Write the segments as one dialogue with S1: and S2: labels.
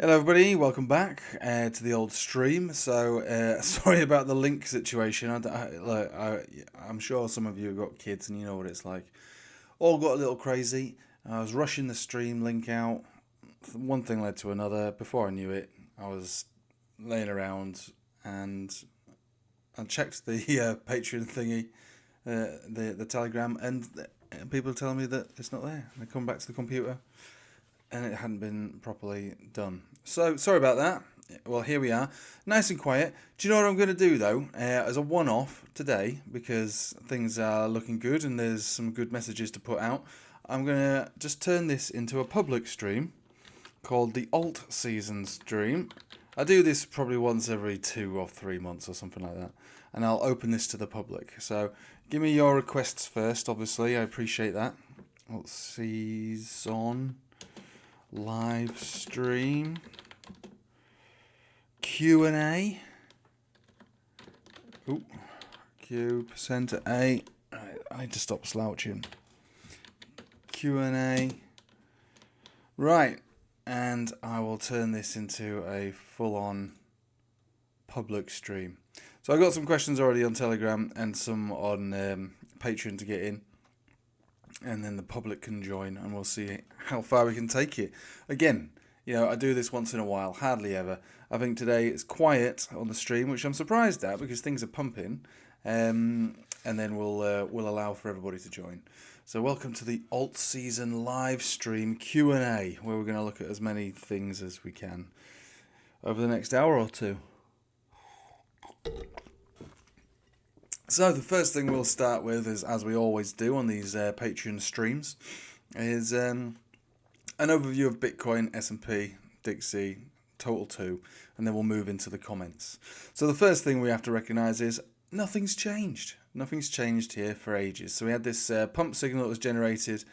S1: Hello everybody, welcome back to the old stream. Sorry about the link situation. I'm sure some of you have got kids and you know what it's like. All got a little crazy. I was rushing the stream link out. One thing led to another. Before I knew it, I was laying around and I checked the Patreon thingy, the Telegram, and people are telling me that it's not there. I come back to the computer and it hadn't been properly done. So, sorry about that. Well, here we are. Nice and quiet. Do you know what I'm going to do, though? As a one-off today, because things are looking good and there's some good messages to put out, I'm going to just turn this into a public stream called the Altseason stream. I do this probably once every 2 or 3 months or something like that. And I'll open this to the public. So, give me your requests first, obviously. I appreciate that. Altseason live stream Q&A. Ooh, Q percent A. Right, I need to stop slouching. Q&A. Right, and I will turn this into a full-on public stream. So I got some questions already on Telegram and some on Patreon to get in. And then the public can join and we'll see how far we can take it. Again, you know, I do this once in a while, hardly ever. I think today it's quiet on the stream, which I'm surprised at because things are pumping. And then we'll allow for everybody to join. So welcome to the Altseason live stream Q&A, where we're going to look at as many things as we can over the next hour or two. So the first thing we'll start with is, as we always do on these Patreon streams, is an overview of Bitcoin, S&P, Dixie, Total 2, and then we'll move into the comments. So the first thing we have to recognize is nothing's changed. Nothing's changed here for ages. So we had this pump signal that was generated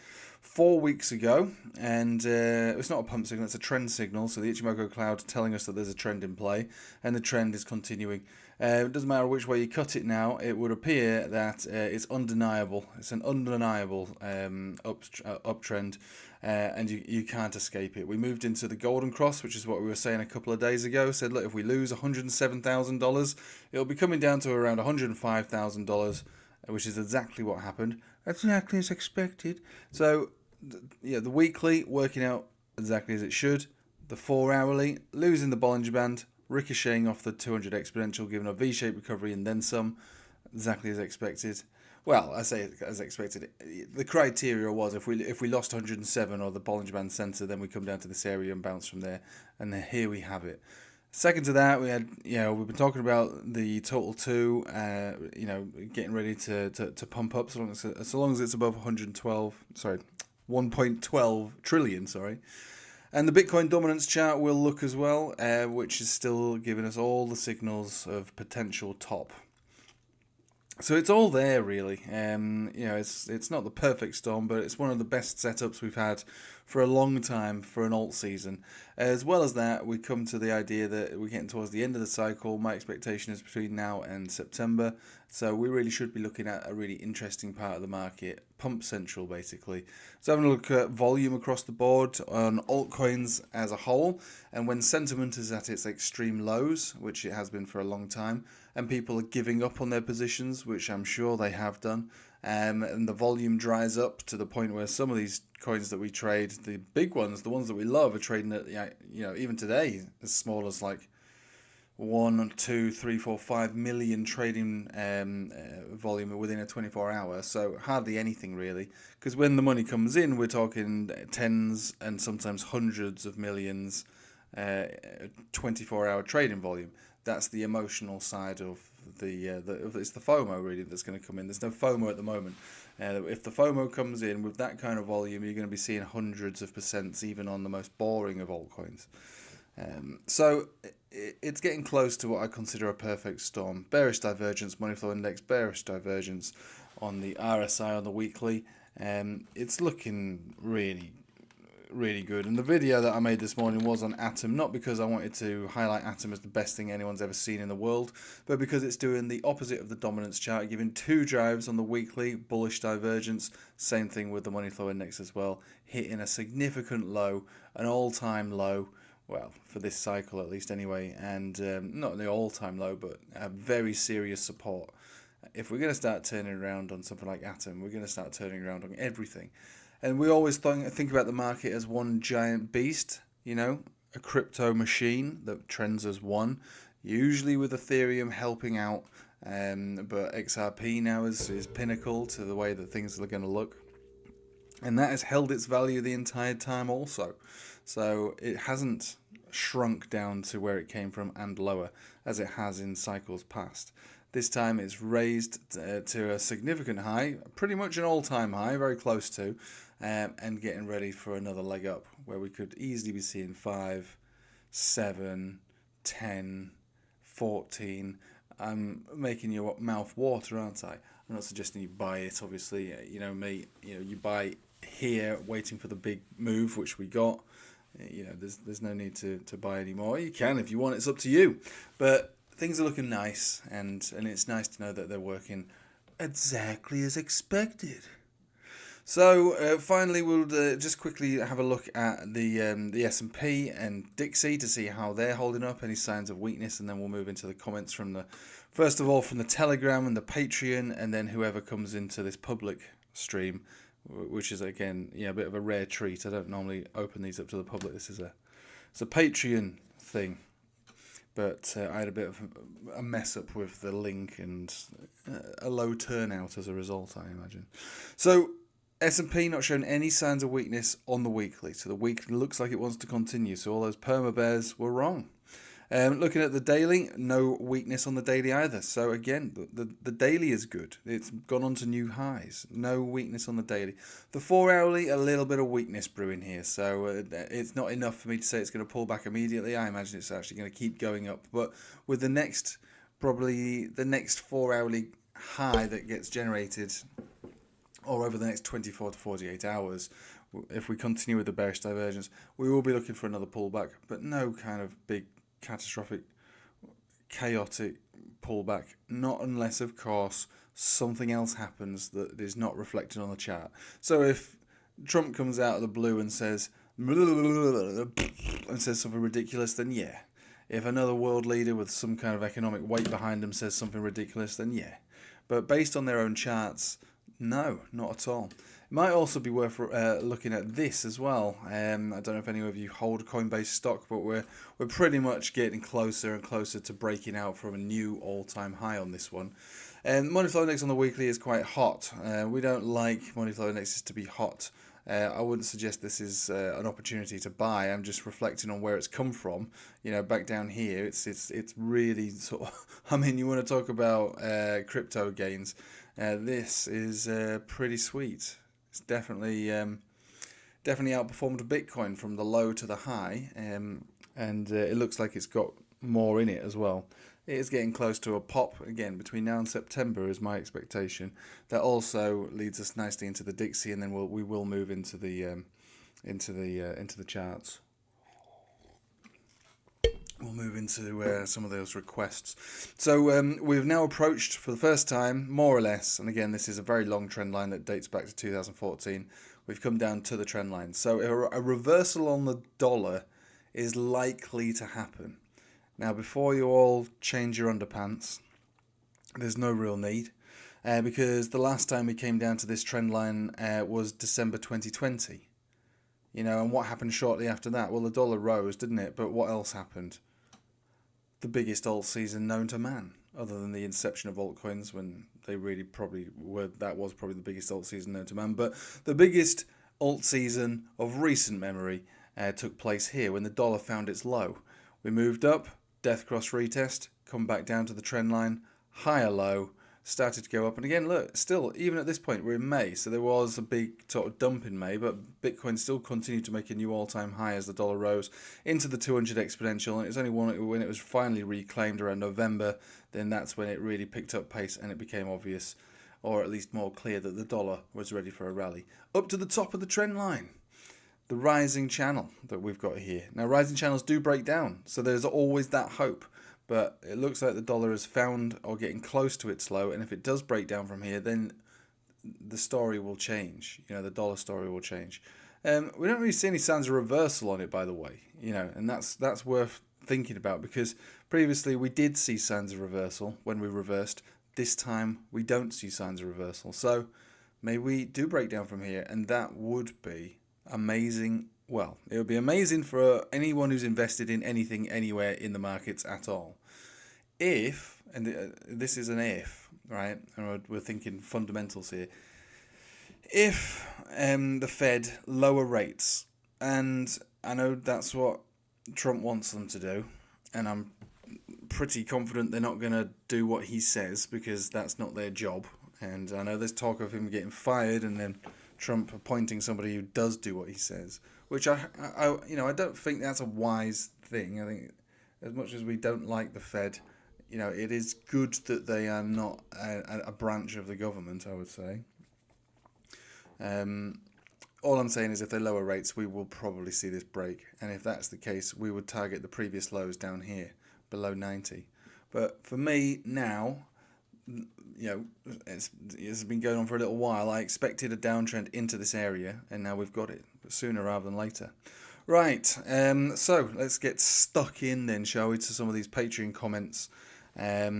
S1: 4 weeks ago, and it's not a pump signal, it's a trend signal. So the Ichimoku cloud telling us that there's a trend in play, and the trend is continuing. It doesn't matter which way you cut it now, it would appear that it's undeniable. It's an undeniable uptrend, and you can't escape it. We moved into the golden cross, which is what we were saying a couple of days ago. Said, look, if we lose $107,000, it'll be coming down to around $105,000, which is exactly what happened. Exactly as expected. So, yeah, the weekly working out exactly as it should. The 4 hourly losing the Bollinger Band, ricocheting off the 200 exponential, giving a V-shaped recovery and then some, exactly as expected. Well, I say as expected. The criteria was if we lost 107 or the Bollinger Band center, then we come down to this area and bounce from there. And then here we have it. Second to that, we had, we've been talking about the Total 2, getting ready to pump up so long as it's above 1.12 trillion, And the Bitcoin dominance chart will look as well, which is still giving us all the signals of potential top. So it's all there, really. It's not the perfect storm, but it's one of the best setups we've had for a long time for an alt season. As well as that, we come to the idea that we're getting towards the end of the cycle. My expectation is between now and September. So we really should be looking at a really interesting part of the market, pump central basically. So having a look at volume across the board on altcoins as a whole, and when sentiment is at its extreme lows, which it has been for a long time, and people are giving up on their positions, which I'm sure they have done, and the volume dries up to the point where some of these coins that we trade, the big ones, the ones that we love, are trading at, even today, as small as like 1, 2, 3, 4, 5 million trading volume within a 24-hour. So hardly anything really, because when the money comes in, we're talking tens and sometimes hundreds of millions 24-hour trading volume. That's the emotional side of it's the FOMO really that's going to come in. There's no FOMO at the moment. If the FOMO comes in with that kind of volume, you're going to be seeing hundreds of percents even on the most boring of altcoins. So it's getting close to what I consider a perfect storm. Bearish divergence, money flow index, bearish divergence on the RSI on the weekly. It's looking really good. And the video that I made this morning was on Atom, not because I wanted to highlight Atom as the best thing anyone's ever seen in the world, but because it's doing the opposite of the dominance chart, giving 2 drives on the weekly, bullish divergence. Same thing with the money flow index as well, hitting a significant low, an all-time low, well, for this cycle at least anyway, and not the all-time low, but a very serious support. If we're going to start turning around on something like Atom, we're going to start turning around on everything. And we always think about the market as one giant beast, a crypto machine that trends as one, usually with Ethereum helping out. But XRP now is pinnacle to the way that things are going to look. And that has held its value the entire time also. So it hasn't shrunk down to where it came from and lower, as it has in cycles past. This time it's raised to a significant high, pretty much an all-time high, very close to, and getting ready for another leg up, where we could easily be seeing 5, 7, 10, 14. I'm making your mouth water, aren't I? I'm not suggesting you buy it, obviously. You buy here waiting for the big move, which we got. There's no need to buy any more. You can if you want, it's up to you. But things are looking nice, and it's nice to know that they're working exactly as expected. So finally, we'll just quickly have a look at the S&P and Dixie to see how they're holding up, any signs of weakness, and then we'll move into the comments from first of all from the Telegram and the Patreon, and then whoever comes into this public stream, which is again a bit of a rare treat. I don't normally open these up to the public. It's a Patreon thing. But I had a bit of a mess up with the link and a low turnout as a result, I imagine. So S&P not showing any signs of weakness on the weekly. So the weekly looks like it wants to continue. So all those perma bears were wrong. Looking at the daily, no weakness on the daily either. So again, the daily is good. It's gone on to new highs. No weakness on the daily. The 4 hourly, a little bit of weakness brewing here. So it's not enough for me to say it's going to pull back immediately. I imagine it's actually going to keep going up. But with probably the next 4 hourly high that gets generated, or over the next 24 to 48 hours, if we continue with the bearish divergence, we will be looking for another pullback, but no kind of big catastrophic, chaotic pullback, not unless, of course, something else happens that is not reflected on the chart. So if Trump comes out of the blue and says something ridiculous, then yeah. If another world leader with some kind of economic weight behind them says something ridiculous, then yeah. But based on their own charts, no, not at all. It might also be worth looking at this as well. I don't know if any of you hold Coinbase stock, but we're pretty much getting closer and closer to breaking out from a new all-time high on this one. And money flow index on the weekly is quite hot. We don't like money flow indexes to be hot. I wouldn't suggest this is an opportunity to buy. I'm just reflecting on where it's come from. Back down here, it's really sort of. I mean, you want to talk about crypto gains. This is pretty sweet. It's definitely outperformed Bitcoin from the low to the high, and it looks like it's got more in it as well. It is getting close to a pop again between now and September, is my expectation. That also leads us nicely into the Dixie, and then we will move into the charts. We'll move into some of those requests. So we've now approached, for the first time, more or less, and again, this is a very long trend line that dates back to 2014. We've come down to the trend line. So a reversal on the dollar is likely to happen. Now, before you all change your underpants, there's no real need, because the last time we came down to this trend line was December 2020. And what happened shortly after that? Well, the dollar rose, didn't it? But what else happened? The biggest alt season known to man, other than the inception of altcoins, when they really probably were. That was probably the biggest alt season known to man. But the biggest alt season of recent memory took place here when the dollar found its low. We moved up, death cross retest, come back down to the trend line, higher low, started to go up. And again, look, still, even at this point, we're in May, so there was a big sort of dump in May, but Bitcoin still continued to make a new all-time high as the dollar rose into the 200 exponential, and it's only when it was finally reclaimed around November, then that's when it really picked up pace and it became obvious, or at least more clear, that the dollar was ready for a rally. Up to the top of the trend line. The rising channel that we've got here. Now, rising channels do break down, so there's always that hope. But it looks like the dollar has found or getting close to its low, and if it does break down from here, then the story will change. The dollar story will change. We don't really see any signs of reversal on it, by the way. And that's worth thinking about, because previously we did see signs of reversal when we reversed. This time we don't see signs of reversal. So maybe we do break down from here, and that would be amazing. Well, it would be amazing for anyone who's invested in anything anywhere in the markets at all. If, and this is an if, right? And we're thinking fundamentals here. If the Fed lower rates, and I know that's what Trump wants them to do, and I'm pretty confident they're not going to do what he says, because that's not their job. And I know there's talk of him getting fired and then Trump appointing somebody who does do what he says, which I don't think that's a wise thing. I think as much as we don't like the Fed, it is good that they are not a branch of the government, I would say. All I'm saying is if they lower rates, we will probably see this break. And if that's the case, we would target the previous lows down here, below 90. But for me now, it's been going on for a little while. I expected a downtrend into this area, and now we've got it, but sooner rather than later. Right, so let's get stuck in then, shall we, to some of these Patreon comments. Let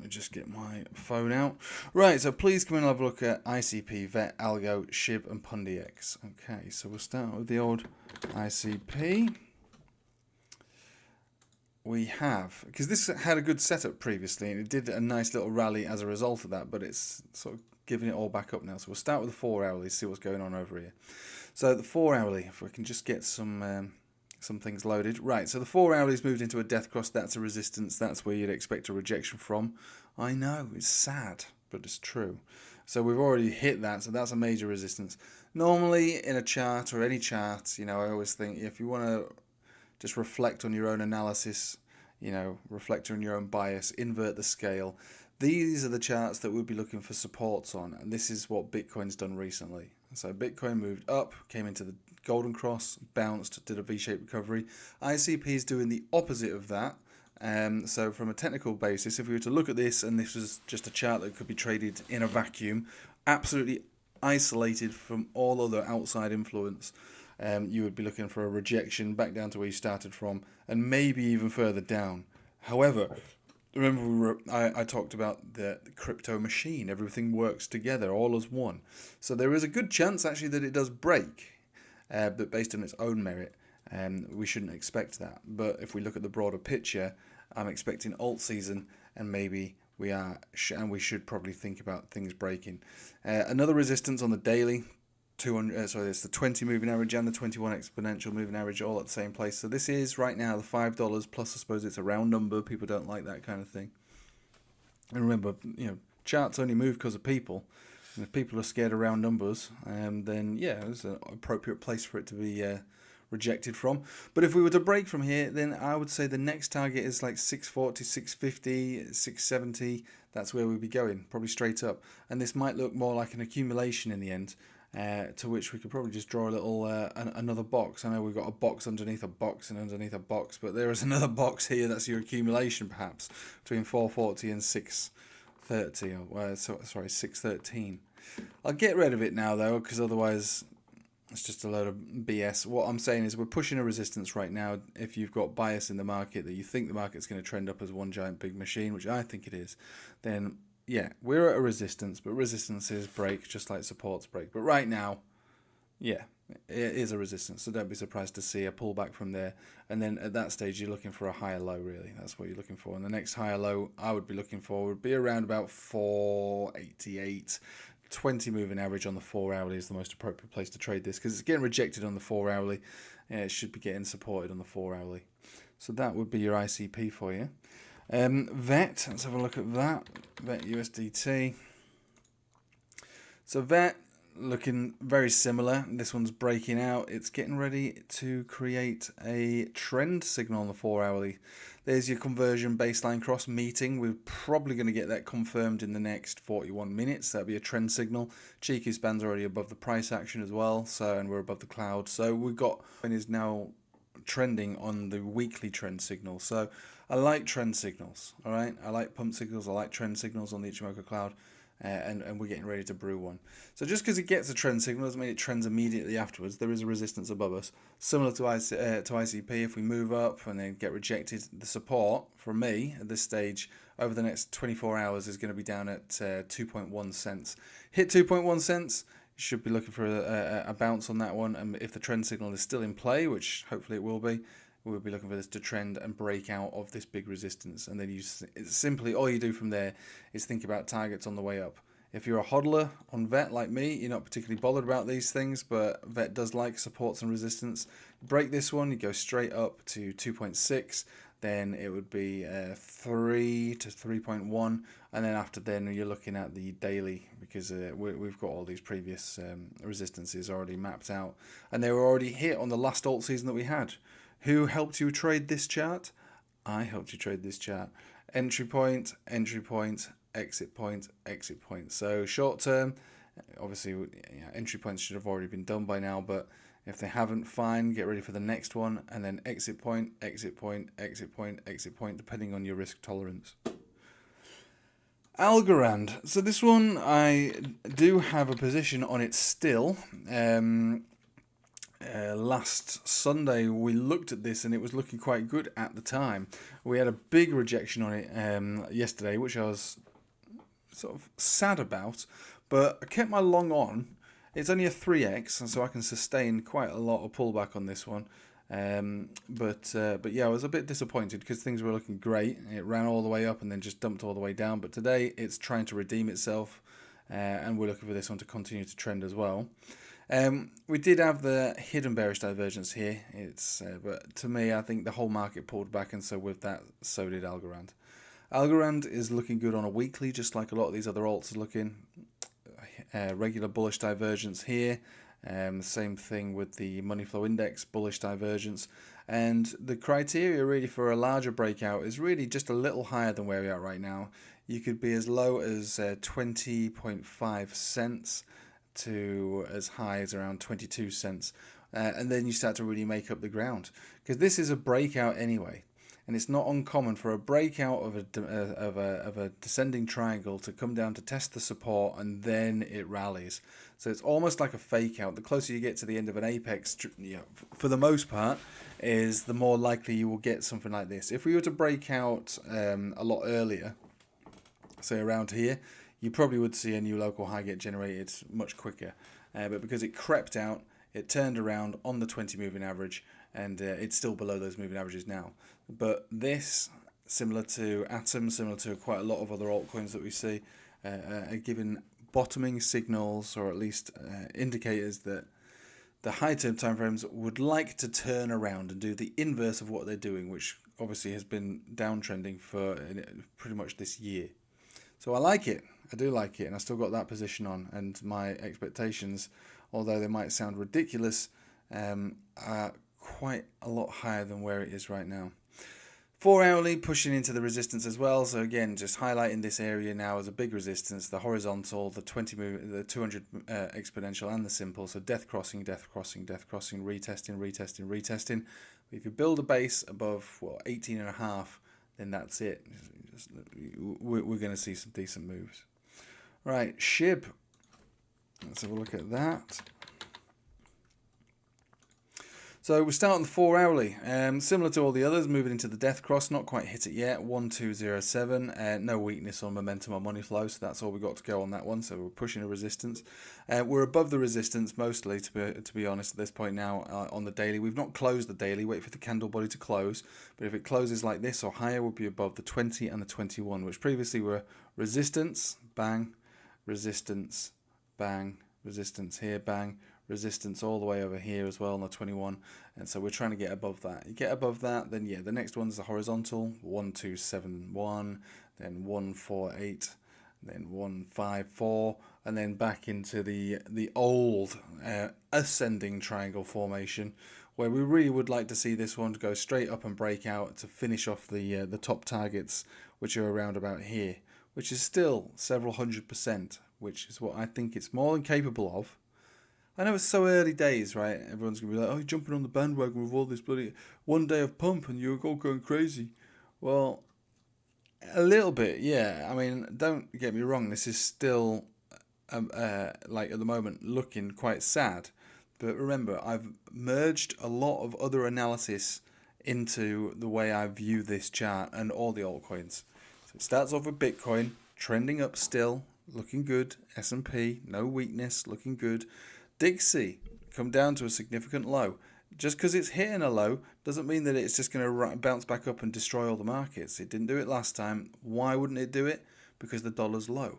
S1: me just get my phone out. Right, so please come and have a look at ICP, VET, Algo, SHIB, and PundiX. Okay, so we'll start with the old ICP. We have, because this had a good setup previously, and it did a nice little rally as a result of that, but it's sort of giving it all back up now. So we'll start with the 4 hourly, see what's going on over here. So the 4 hourly, if we can just get some things loaded. Right, so the 4 hourly's moved into a death cross. That's a resistance. That's where you'd expect a rejection from. I know, it's sad, but it's true. So we've already hit that, so that's a major resistance. Normally in a chart or any chart, I always think if you want to just reflect on your own analysis, reflect on your own bias, invert the scale. These are the charts that we'll be looking for supports on, and this is what Bitcoin's done recently. So Bitcoin moved up, came into the golden cross, bounced, did a V-shaped recovery. ICP is doing the opposite of that. So from a technical basis, if we were to look at this, and this was just a chart that could be traded in a vacuum, absolutely isolated from all other outside influence, you would be looking for a rejection back down to where you started from, and maybe even further down. However, remember I talked about the crypto machine. Everything works together, all as one. So there is a good chance actually that it does break, but based on its own merit, we shouldn't expect that. But if we look at the broader picture, I'm expecting Altseason, and maybe we are, and we should probably think about things breaking. Another resistance on the daily. It's the 20 moving average and the 21 exponential moving average all at the same place. So this is right now the $5 plus. I suppose it's a round number. People don't like that kind of thing. And remember, charts only move because of people. And if people are scared of round numbers, then yeah, it's an appropriate place for it to be rejected from. But if we were to break from here, then I would say the next target is like 640, 650, 670. That's where we'd be going, probably straight up. And this might look more like an accumulation in the end. To which we could probably just draw a little another box. I know we've got a box underneath a box and underneath a box, but there is another box here. That's your accumulation, perhaps between 440 and 630. Sorry, 613. I'll get rid of it now though, because otherwise it's just a load of BS. What I'm saying is we're pushing a resistance right now. If you've got bias in the market that you think the market's going to trend up as one giant big machine, which I think it is, then yeah, we're at a resistance, but resistances break just like supports break. But right now, yeah, it is a resistance, so don't be surprised to see a pullback from there. And then at that stage, you're looking for a higher low, really. That's what you're looking for. And the next higher low I would be looking for would be around about 488. 20 moving average on the 4 hourly is the most appropriate place to trade this, because it's getting rejected on the 4 hourly. It should be getting supported on the 4 hourly. So that would be your ICP for you. VET, let's have a look at that. VET USDT. So VET looking very similar. This one's breaking out. It's getting ready to create a trend signal on the 4 hourly. There's your conversion baseline cross meeting. We're probably going to get that confirmed in the next 41 minutes. That'll be a trend signal. Cheeky span's already above the price action as well. And we're above the cloud. So we've got, and is now trending on the weekly trend signal. So I like trend signals, all right? I like pump signals. I like trend signals on the Ichimoku cloud. and we're getting ready to brew one. So just because it gets a trend signal doesn't mean it trends immediately afterwards. There is a resistance above us, similar to ICP. If we move up and then get rejected, the support from me at this stage over the next 24 hours is going to be down at 2.1 cents. Hit 2.1 cents. You should be looking for a bounce on that one, and if the trend signal is still in play, which hopefully it will be, we'll be looking for this to trend and break out of this big resistance. And then it's simply, all you do from there is think about targets on the way up. If you're a hodler on VET like me, you're not particularly bothered about these things, but VET does like supports and resistance. Break this one, you go straight up to 2.6, then it would be 3 to 3.1, and then after then you're looking at the daily, because we've got all these previous resistances already mapped out, and they were already hit on the last alt season that we had. Who helped you trade this chart? I helped you trade this chart. Entry point, exit point, exit point. So short term, obviously entry points should have already been done by now, but if they haven't, fine, get ready for the next one, and then exit point, exit point, exit point, exit point, depending on your risk tolerance. Algorand. So this one, I do have a position on it still. Last Sunday we looked at this and it was looking quite good at the time. We had a big rejection on it yesterday, which I was sort of sad about, but I kept my long on. It's only a 3x, and so I can sustain quite a lot of pullback on this one. But yeah, I was a bit disappointed because things were looking great. It ran all the way up and then just dumped all the way down. But today it's trying to redeem itself, and we're looking for this one to continue to trend as well. We did have the hidden bearish divergence here. But to me, I think the whole market pulled back, and so with that, so did Algorand. Algorand is looking good on a weekly, just like a lot of these other alts are looking. Regular bullish divergence here. Same thing with the money flow index, bullish divergence. And the criteria really for a larger breakout is really just a little higher than where we are right now. You could be as low as 20.5 cents to as high as around 22 cents. And then you start to really make up the ground, because this is a breakout anyway. And it's not uncommon for a breakout of a descending triangle to come down to test the support, and then it rallies. So it's almost like a fake out. The closer you get to the end of an apex, for the most part, is the more likely you will get something like this. If we were to break out a lot earlier, say around here, you probably would see a new local high get generated much quicker. But because it crept out, it turned around on the 20 moving average, and it's still below those moving averages now. But this, similar to Atom, similar to quite a lot of other altcoins that we see, are giving bottoming signals, or at least indicators that the high-term timeframes would like to turn around and do the inverse of what they're doing, which obviously has been downtrending for pretty much this year. So I like it. I do like it, and I still got that position on, and my expectations, although they might sound ridiculous, are quite a lot higher than where it is right now. 4 hourly pushing into the resistance as well. So again, just highlighting this area now as a big resistance, the horizontal, the 200 exponential, and the simple. So death crossing, death crossing, death crossing, retesting, retesting, retesting. If you build a base above 18.5, then that's it. We're going to see some decent moves. Right, SHIB. Let's have a look at that. So we start on the 4 hourly, similar to all the others, moving into the death cross, not quite hit it yet, 1207, no weakness on momentum or money flow, so that's all we got to go on that one, so we're pushing a resistance. We're above the resistance mostly, to be honest, at this point now on the daily. We've not closed the daily, wait for the candle body to close, but if it closes like this or higher, we'll be above the 20 and the 21, which previously were resistance, bang, resistance, bang, resistance here, bang, resistance all the way over here as well on the 21, and so we're trying to get above that. You get above that, then yeah, the next one's the horizontal, 1271, then 148, then 154, and then back into the old ascending triangle formation, where we really would like to see this one to go straight up and break out to finish off the top targets, which are around about here, which is still several 100%, which is what I think it's more than capable of. I know it's so early days, right? Everyone's going to be like, oh, you're jumping on the bandwagon with all this bloody one day of pump and you're all going crazy. Well, A little bit, yeah. I mean, don't get me wrong. This is still, like at the moment, looking quite sad. But remember, I've merged a lot of other analysis into the way I view this chart and all the altcoins. So it starts off with Bitcoin, trending up still, looking good. S&P, no weakness, looking good. Dixie, come down to a significant low. Just because it's hitting a low doesn't mean that it's just going to bounce back up and destroy all the markets. It didn't do it last time. Why wouldn't it do it? Because the dollar's low.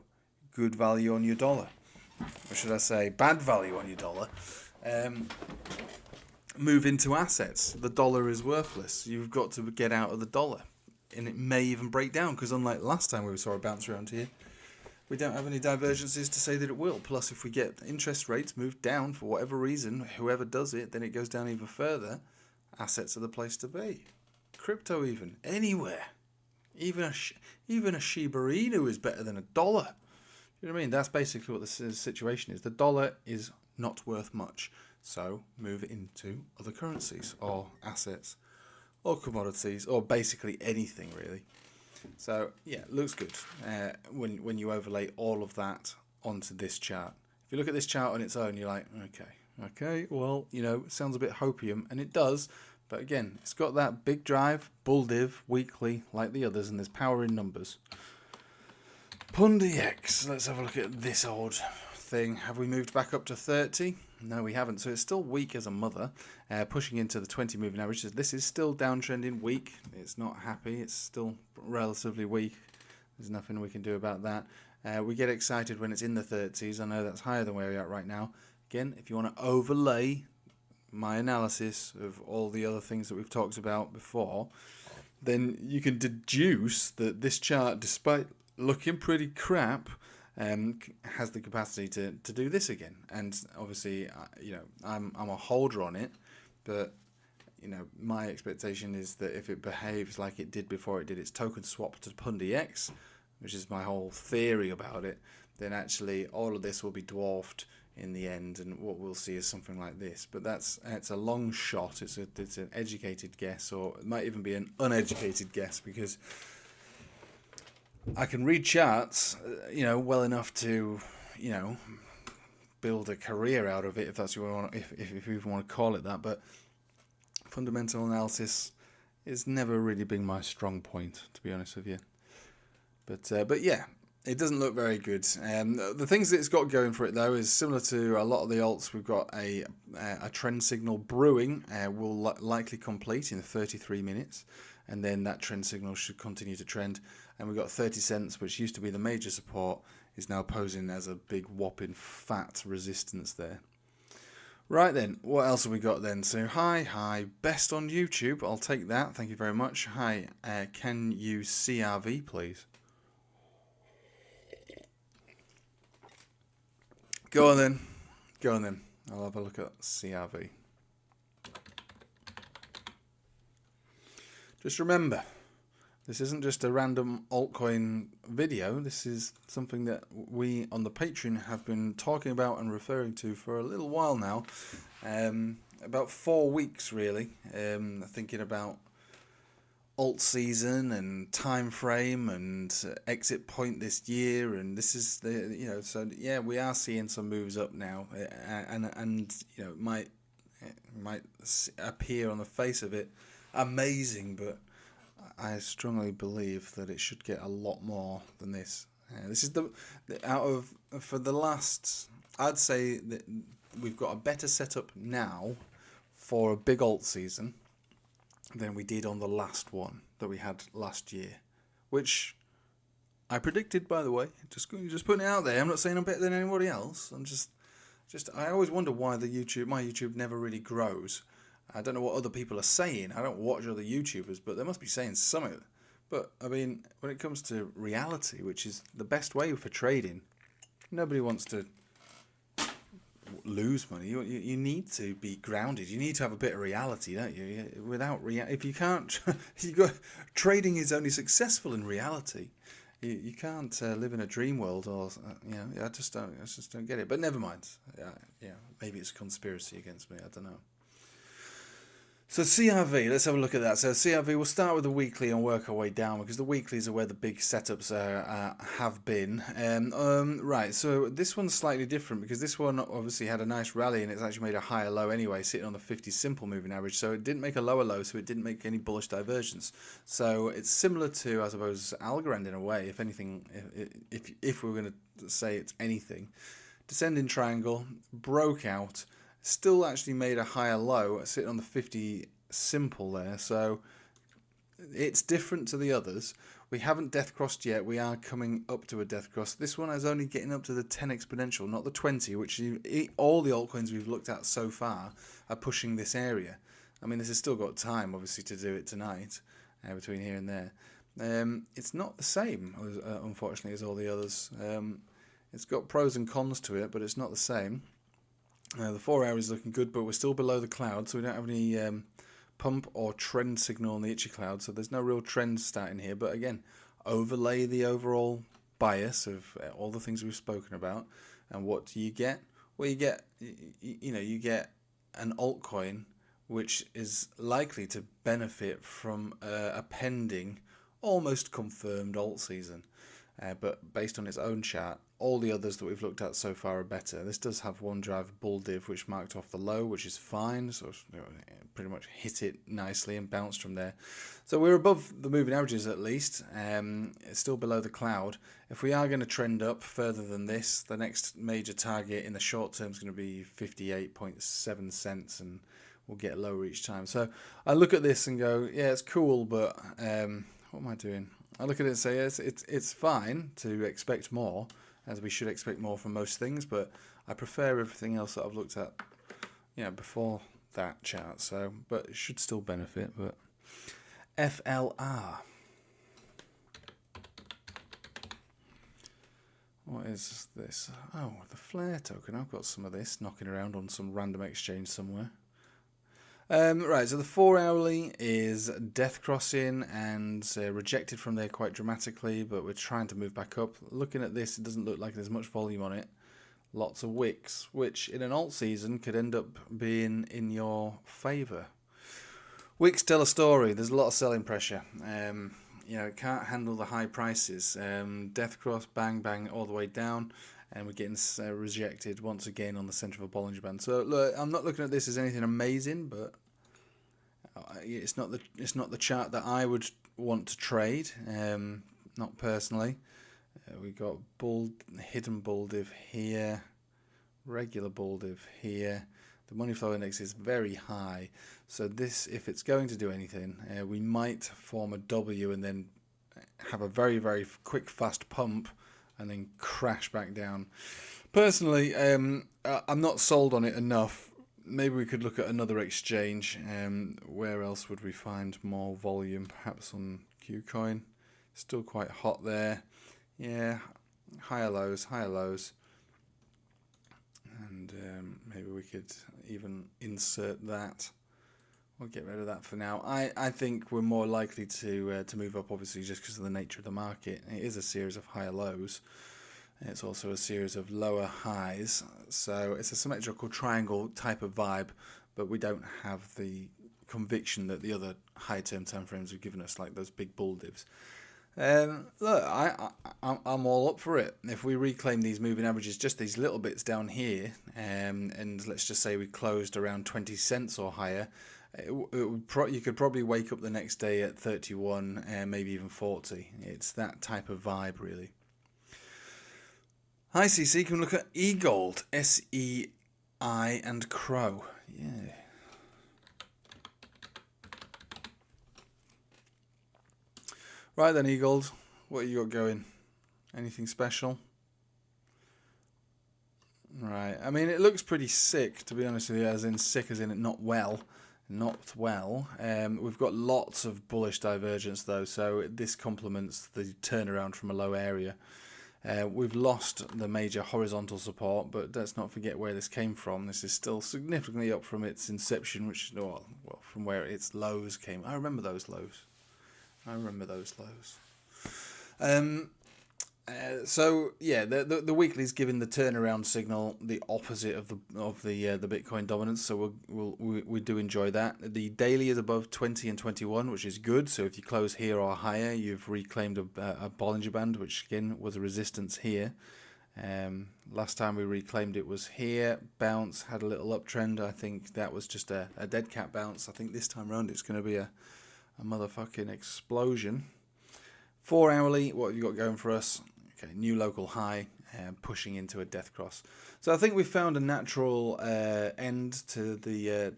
S1: Good value on your dollar. Or should I say bad value on your dollar. Move into assets. The dollar is worthless. You've got to get out of the dollar. And it may even break down, because unlike last time we saw a bounce around here, we don't have any divergences to say that it will. Plus, if we get interest rates moved down for whatever reason, whoever does it, then it goes down even further. Assets are the place to be. Crypto even. Anywhere. Even a Shiba Inu is better than a dollar. You know what I mean? That's basically what the situation is. The dollar is not worth much. So move it into other currencies or assets or commodities or basically anything really. So yeah, looks good when you overlay all of that onto this chart. If you look at this chart on its own, you're like, okay, well, you know, it sounds a bit hopium, and it does. But again, it's got that big drive, bull div, weekly, like the others, and there's power in numbers. PundiX, let's have a look at this old thing. Have we moved back up to 30? No, we haven't. So it's still weak as a mother, pushing into the 20 moving average. This is still downtrending weak. It's not happy. It's still relatively weak. There's nothing we can do about that. We get excited when it's in the 30s. I know that's higher than where we're at right now. Again, if you want to overlay my analysis of all the other things that we've talked about before, then you can deduce that this chart, despite looking pretty crap, has the capacity to do this again. And obviously, you know, I'm a holder on it, but you know, my expectation is that if it behaves like it did before it did its token swap to PundiX, which is my whole theory about it, then actually all of this will be dwarfed in the end, and what we'll see is something like this. But it's a long shot. It's an educated guess, or it might even be an uneducated guess, because I can read charts, you know, well enough to, you know, build a career out of it, if that's what you want, if you even want to call it that. But fundamental analysis is never really been my strong point, to be honest with you. But yeah, it doesn't look very good. The things that it's got going for it, though, is similar to a lot of the alts. We've got a trend signal brewing, will likely complete in 33 minutes. And then that trend signal should continue to trend. And we've got 30 cents, which used to be the major support, is now posing as a big whopping fat resistance there. Right then, what else have we got then? So hi, best on YouTube. I'll take that. Thank you very much. Hi, can you CRV, please? Go on then. I'll have a look at CRV. Just remember, this isn't just a random altcoin video. This is something that we on the Patreon have been talking about and referring to for a little while now. About 4 weeks really. Thinking about Altseason and time frame and exit point this year, and this is the, you know, so yeah, we are seeing some moves up now, and you know, it might appear on the face of it amazing, but I strongly believe that it should get a lot more than this. This is for the last, I'd say that we've got a better setup now for a big alt season than we did on the last one that we had last year, which I predicted, by the way. Just putting it out there. I'm not saying I'm better than anybody else. I'm just I always wonder why my YouTube never really grows. I don't know what other people are saying. I don't watch other YouTubers, but they must be saying something. But I mean, when it comes to reality, which is the best way for trading, nobody wants to lose money. You need to be grounded. You need to have a bit of reality, don't you? Without if you can't, trading is only successful in reality. You can't live in a dream world, or you know. I just don't get it. But never mind. Yeah, maybe it's a conspiracy against me. I don't know. So CRV, let's have a look at that. So CRV, we'll start with the weekly and work our way down because the weeklies are where the big setups have been. Right, so this one's slightly different because this one obviously had a nice rally and it's actually made a higher low anyway, sitting on the 50 simple moving average. So it didn't make a lower low, so it didn't make any bullish divergence. So it's similar to, I suppose, Algorand in a way, if anything, if we were going to say it's anything. Descending triangle, broke out, still actually made a higher low, sitting on the 50 simple there, so it's different to the others. We haven't death crossed yet, we are coming up to a death cross. This one is only getting up to the 10 exponential, not the 20, which all the altcoins we've looked at so far are pushing this area. I mean, this has still got time, obviously, to do it tonight, between here and there. It's not the same, unfortunately, as all the others. It's got pros and cons to it, but it's not the same. The 4 hour is looking good, but we're still below the cloud, so we don't have any pump or trend signal on the itchy cloud, so there's no real trend starting here. But again, overlay the overall bias of all the things we've spoken about, and what do you get? Well, you get you get an altcoin which is likely to benefit from a pending, almost confirmed alt season. But based on its own chart, all the others that we've looked at so far are better. This does have one driver bull div which marked off the low, which is fine, so pretty much hit it nicely and bounced from there. So we're above the moving averages at least. It's still below the cloud. If we are going to trend up further than this, the next major target in the short term is going to be 58.7 cents, and we'll get lower each time. So I look at this and go, yeah, it's cool, but what am I doing? I look at it and say, yes, it's fine to expect more, as we should expect more from most things, but I prefer everything else that I've looked at, before that chart. So, but it should still benefit. But FLR, what is this? Oh, the flare token. I've got some of this knocking around on some random exchange somewhere. Right, so the 4 hourly is death crossing and rejected from there quite dramatically, but we're trying to move back up. Looking at this, it doesn't look like there's much volume on it. Lots of wicks, which in an alt season could end up being in your favour. Wicks tell a story. There's a lot of selling pressure. It can't handle the high prices. Death cross, bang, bang, all the way down. And we're getting rejected once again on the centre of a Bollinger Band. So look, I'm not looking at this as anything amazing, but it's not the chart that I would want to trade. Not personally. We got hidden bull div here, regular bull div here. The money flow index is very high, so this, if it's going to do anything, we might form a W and then have a very, very quick, fast pump, and then crash back down. Personally, I'm not sold on it enough. Maybe we could look at another exchange. Where else would we find more volume? Perhaps on Qcoin. Still quite hot there. Yeah, higher lows. And maybe we could even insert that. We'll get rid of that for now. I think we're more likely to move up, obviously, just because of the nature of the market. It is a series of higher lows. It's also a series of lower highs. So it's a symmetrical triangle type of vibe, but we don't have the conviction that the other high-term timeframes have given us, like those big bull divs. Look, I'm all up for it. If we reclaim these moving averages, just these little bits down here, and let's just say we closed around 20 cents or higher, you could probably wake up the next day at 31 and maybe even 40. It's that type of vibe, really. ICC can look at eGold, SEI and Crow. Yeah. Right then, eGold, what you got going? Anything special? Right. I mean, it looks pretty sick, to be honest with you, as in sick as in it not well. Not well. We've got lots of bullish divergence though, so this complements the turnaround from a low area. We've lost the major horizontal support, but let's not forget where this came from. This is still significantly up from its inception, which, well, from where its lows came. I remember those lows. So yeah, the weekly is giving the turnaround signal the opposite of the Bitcoin dominance. So we do enjoy that. The daily is above 20 and 21, which is good. So if you close here or higher, you've reclaimed a Bollinger Band, which again was a resistance here. Last time we reclaimed it was here. Bounce had a little uptrend. I think that was just a dead cat bounce. I think this time around it's going to be a motherfucking explosion. 4 hourly, what have you got going for us? Okay, new local high, pushing into a death cross. So I think we've found a natural end to the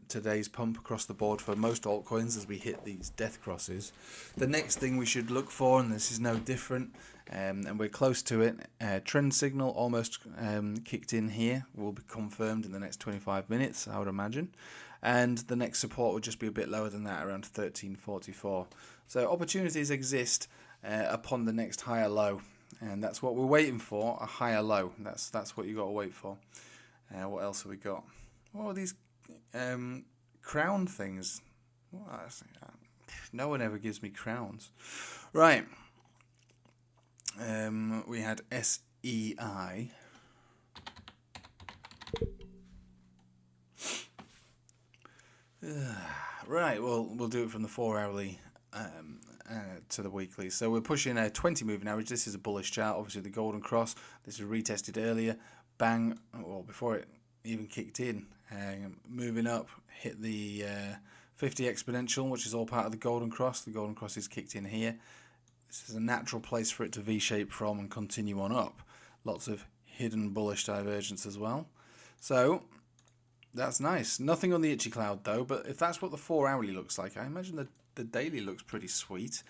S1: today's pump across the board for most altcoins as we hit these death crosses. The next thing we should look for, and this is no different, and we're close to it, trend signal almost kicked in here, will be confirmed in the next 25 minutes, I would imagine. And the next support would just be a bit lower than that, around 1344. So opportunities exist upon the next higher low, and that's what we're waiting for, a higher low. That's what you got to wait for. What else have we got? What are these crown things? No one ever gives me crowns. Right. We had SEI. Right, well, we'll do it from the 4 hourly to the weekly. So we're pushing a 20 moving average. This is a bullish chart. Obviously, the golden cross. This was retested earlier. Bang. Well, before it even kicked in. Moving up, hit the 50 exponential, which is all part of the golden cross. The golden cross is kicked in here. This is a natural place for it to V-shape from and continue on up. Lots of hidden bullish divergence as well. So that's nice. Nothing on the itchy cloud though, but if that's what the 4 hourly looks like, I imagine the daily looks pretty sweet.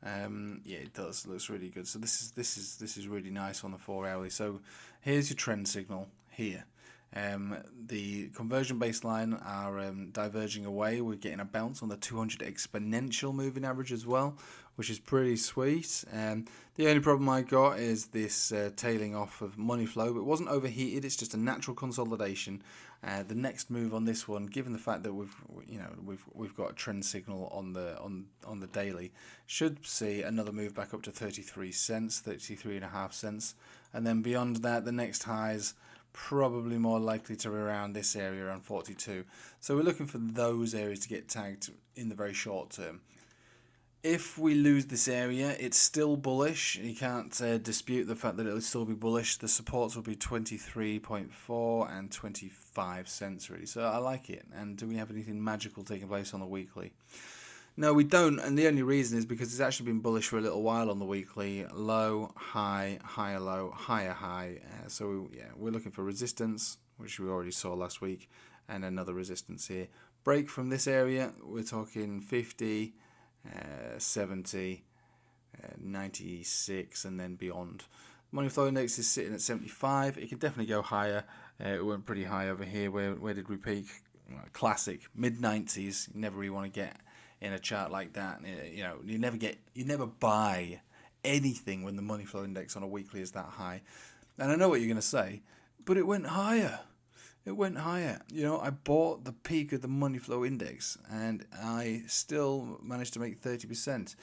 S1: Yeah, it does. It looks really good. So this is really nice on the 4 hourly. So here's your trend signal here. The conversion baseline are diverging away. We're getting a bounce on the 200 exponential moving average as well, which is pretty sweet. The only problem I got is this tailing off of money flow. It wasn't overheated. It's just a natural consolidation. The next move on this one, given the fact that we've got a trend signal on the daily, should see another move back up to 33 cents, 33.5 cents, and then beyond that, the next highs probably more likely to be around this area, around 42. So we're looking for those areas to get tagged in the very short term. If we lose this area, it's still bullish. You can't dispute the fact that it'll still be bullish. The supports will be 23.4 and 25 cents really. So I like it. And do we have anything magical taking place on the weekly? No, we don't, and the only reason is because it's actually been bullish for a little while on the weekly. Low, high, higher low, higher high. So yeah, we're looking for resistance, which we already saw last week, and another resistance here. Break from this area, we're talking 50, 70, 96, and then beyond. Money flow index is sitting at 75. It could definitely go higher. It went pretty high over here. Where did we peak? Classic mid-90s. You never really want to get in a chart like that. You never buy anything when the money flow index on a weekly is that high. And I know what you're going to say, but it went higher. It went higher. I bought the peak of the money flow index and I still managed to make 30%.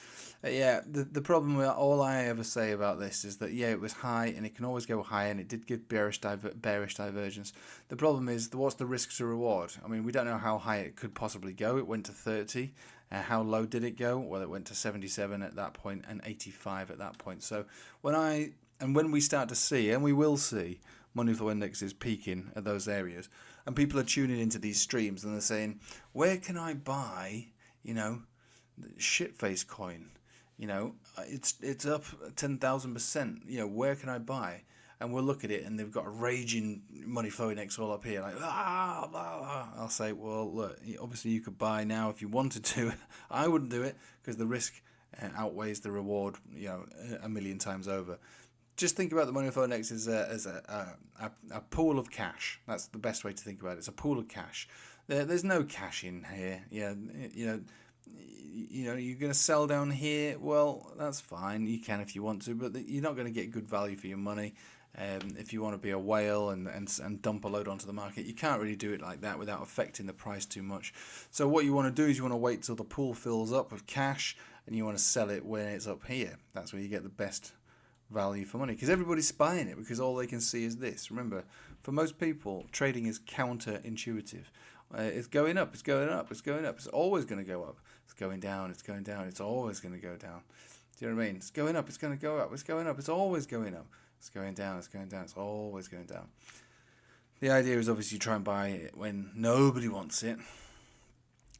S1: Yeah, the problem with all I ever say about this is that, yeah, it was high and it can always go higher, and it did give bearish divergence. The problem is, what's the risk to reward? I mean, we don't know how high it could possibly go. It went to 30. How low did it go? Well, it went to 77 at that point and 85 at that point. So when we start to see, and we will see, money flow index is peaking at those areas, and people are tuning into these streams and they're saying, where can I buy, shitface coin? It's up 10,000%. Where can I buy? And we'll look at it, and they've got a raging money flow index all up here, like blah, blah. I'll say, well, look, obviously you could buy now if you wanted to. I wouldn't do it because the risk outweighs the reward, a million times over. Just think about the money flow index as a pool of cash. That's the best way to think about it. It's a pool of cash. There's no cash in here. You're going to sell down here. Well, that's fine. You can if you want to, but you're not going to get good value for your money. If you want to be a whale and dump a load onto the market, you can't really do it like that without affecting the price too much. So what you want to do is you want to wait till the pool fills up with cash, and you want to sell it when it's up here. That's where you get the best value for money, because everybody's buying it because all they can see is this. Remember, for most people, trading is counterintuitive. It's going up, it's going up, it's going up. It's always going to go up. It's going down, it's going down. It's always going to go down. Do you know what I mean? It's going up, it's going to go up. It's going up, it's always going up. It's going down, it's going down. It's always going down. The idea is obviously you try and buy it when nobody wants it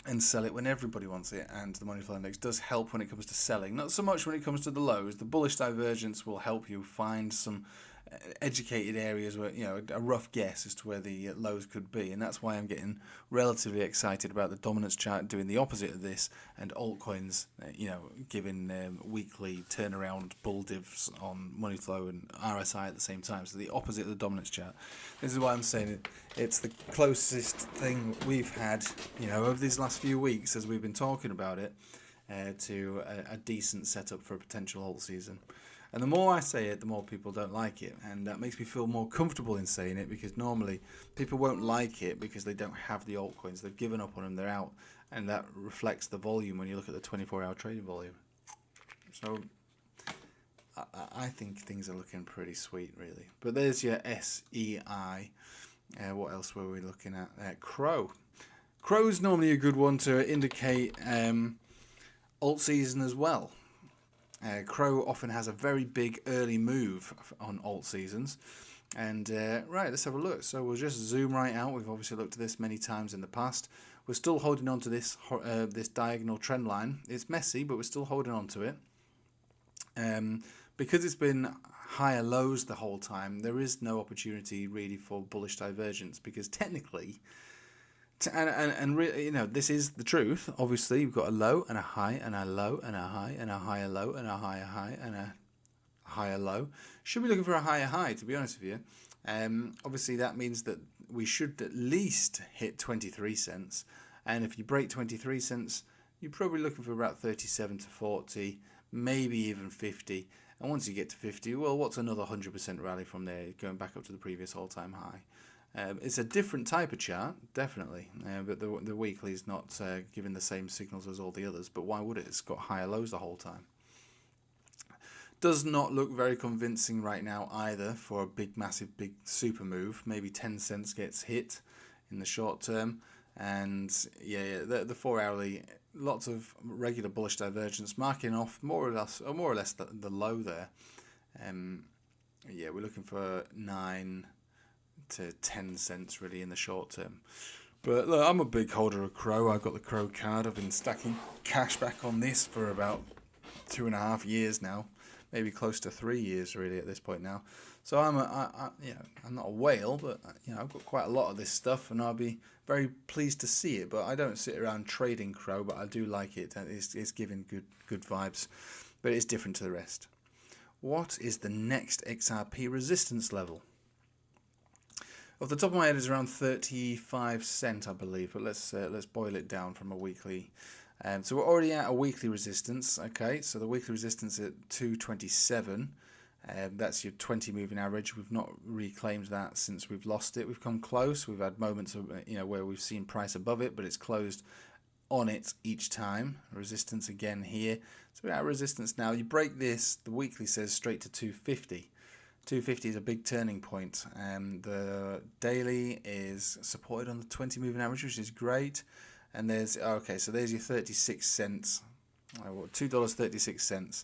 S1: and sell it when everybody wants it, and the money flow index does help when it comes to selling. Not so much when it comes to the lows. The bullish divergence will help you find some educated areas where, you know, a rough guess as to where the lows could be, and that's why I'm getting relatively excited about the dominance chart doing the opposite of this, and altcoins, you know, giving weekly turnaround bull divs on money flow and RSI at the same time. So the opposite of the dominance chart. This is why I'm saying it's the closest thing we've had, you know, over these last few weeks as we've been talking about it, to a decent setup for a potential alt season. And the more I say it, the more people don't like it. And that makes me feel more comfortable in saying it, because normally people won't like it because they don't have the altcoins. They've given up on them, they're out. And that reflects the volume when you look at the 24-hour trading volume. So I think things are looking pretty sweet, really. But there's your SEI. What else were we looking at? Crow. Crow's normally a good one to indicate alt season as well. Crow often has a very big early move on alt seasons. And right, let's have a look. So we'll just zoom right out. We've obviously looked at this many times in the past. We're still holding on to this this diagonal trend line. It's messy, but we're still holding on to it. Because it's been higher lows the whole time, there is no opportunity really for bullish divergence, because technically, and really, you know, this is the truth. Obviously, you've got a low and a high and a low and a high and a higher low and a higher high and a higher low. Should be looking for a higher high, to be honest with you. Obviously, that means that we should at least hit 23 cents. And if you break 23 cents, you're probably looking for about 37 to 40, maybe even 50. And once you get to 50, well, what's another 100% rally from there, going back up to the previous all-time high? It's a different type of chart, definitely, but the weekly is not giving the same signals as all the others. But why would it? It's got higher lows the whole time. Does not look very convincing right now either for a big, massive, big super move. Maybe 10 cents gets hit in the short term. And yeah, the 4 hourly, lots of regular bullish divergence, marking off more or less the low there. Yeah, we're looking for 9 to 10 cents really in the short term. But look, I'm a big holder of Crow. I've got the Crow card. I've been stacking cash back on this for about 2.5 years now, maybe close to 3 years really at this point now. So I'm not a whale, but you know, I've got quite a lot of this stuff, and I'll be very pleased to see it. But I don't sit around trading Crow, but I do like it. It's giving good vibes, but it's different to the rest. What is the next XRP resistance level? Off the top of my head, it's around 35 cents, I believe. But let's boil it down from a weekly. So we're already at a weekly resistance. Okay, so the weekly resistance at 227. That's your 20 moving average. We've not reclaimed that since we've lost it. We've come close. We've had moments of, you know, where we've seen price above it, but it's closed on it each time. Resistance again here. So we're at resistance now. You break this, the weekly says straight to 250. 250 is a big turning point. The daily is supported on the 20 moving average, which is great. And there's, okay, so there's your 36 cents. $2.36.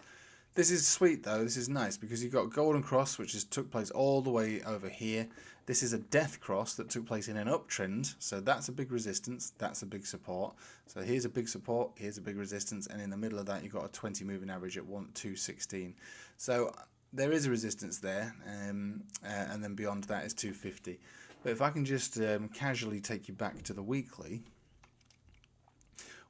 S1: This is sweet though. This is nice because you've got golden cross, which took place all the way over here. This is a death cross that took place in an uptrend. So that's a big resistance. That's a big support. So here's a big support. Here's a big resistance. And in the middle of that, you've got a 20 moving average at 216. So there is a resistance there. And then beyond that is 250. But if I can just casually take you back to the weekly.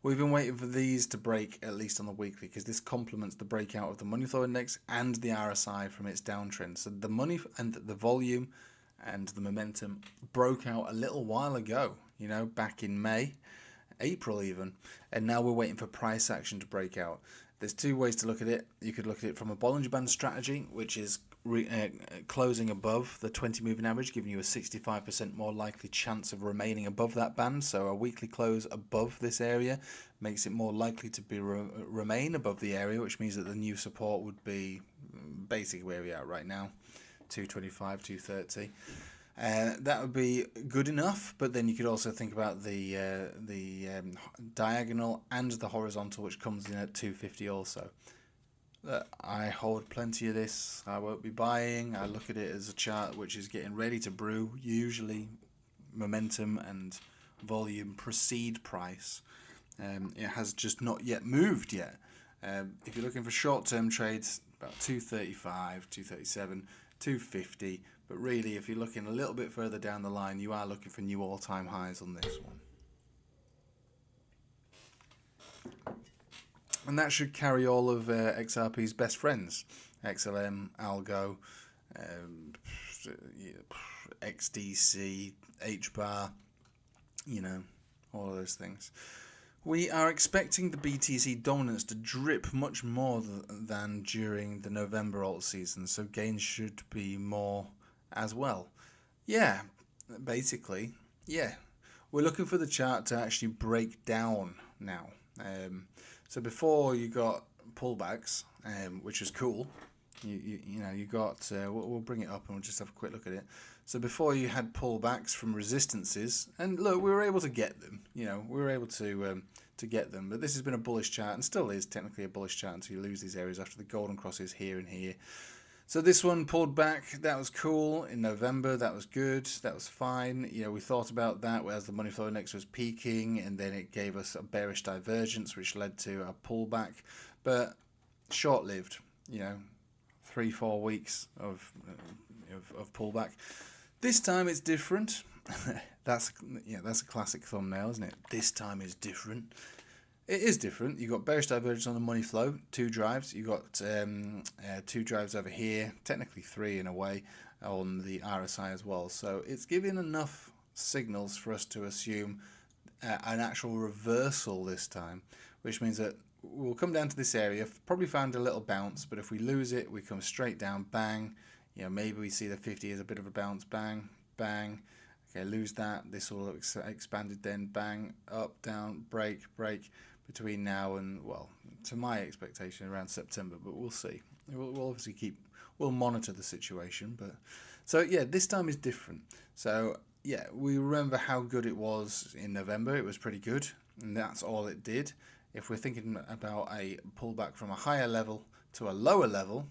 S1: We've been waiting for these to break, at least on the weekly, because this complements the breakout of the money flow index and the RSI from its downtrend. So the money and the volume and the momentum broke out a little while ago, you know, back in May, April even, and now we're waiting for price action to break out. There's two ways to look at it. You could look at it from a Bollinger Band strategy, which is closing above the 20 moving average, giving you a 65% more likely chance of remaining above that band. So a weekly close above this area makes it more likely to be remain above the area, which means that the new support would be basically where we're at right now, 225, 230. That would be good enough, but then you could also think about the diagonal and the horizontal, which comes in at 250 also. I hold plenty of this. I won't be buying. I look at it as a chart which is getting ready to brew. Usually momentum and volume precede price. It has just not yet moved yet. If you're looking for short-term trades, about 235, 237, 250. But really, if you're looking a little bit further down the line, you are looking for new all-time highs on this one. And that should carry all of XRP's best friends. XLM, Algo, XDC, HBAR, you know, all of those things. We are expecting the BTC dominance to drip much more than during the November alt season, so gains should be more as well. Yeah, basically, yeah. We're looking for the chart to actually break down now. So before you got pullbacks, which is cool. You know, you got, we'll bring it up and we'll just have a quick look at it. So before you had pullbacks from resistances, and look, we were able to get them, you know, we were able to get them, but this has been a bullish chart and still is technically a bullish chart until you lose these areas after the golden crosses here and here. So this one pulled back, that was cool in November, that was good, that was fine. You know, we thought about that as the money flow index was peaking, and then it gave us a bearish divergence which led to a pullback, but short-lived, you know, 3-4 weeks of pullback. This time it's different. that's a classic thumbnail, isn't it? This time is different. It is different. You've got bearish divergence on the money flow, 2 drives. You've got 2 drives over here, technically 3 in a way, on the RSI as well. So it's giving enough signals for us to assume an actual reversal this time, which means that we'll come down to this area, probably find a little bounce, but if we lose it, we come straight down, bang. You know, maybe we see the 50 as a bit of a bounce, bang, bang. Okay, lose that. This will have expanded then, bang, up, down, break, break. Between now and, well, to my expectation, around September, but we'll see. We'll obviously we'll monitor the situation, but so yeah, this time is different. So yeah, we remember how good it was in November. It was pretty good, and that's all it did. If we're thinking about a pullback from a higher level to a lower level,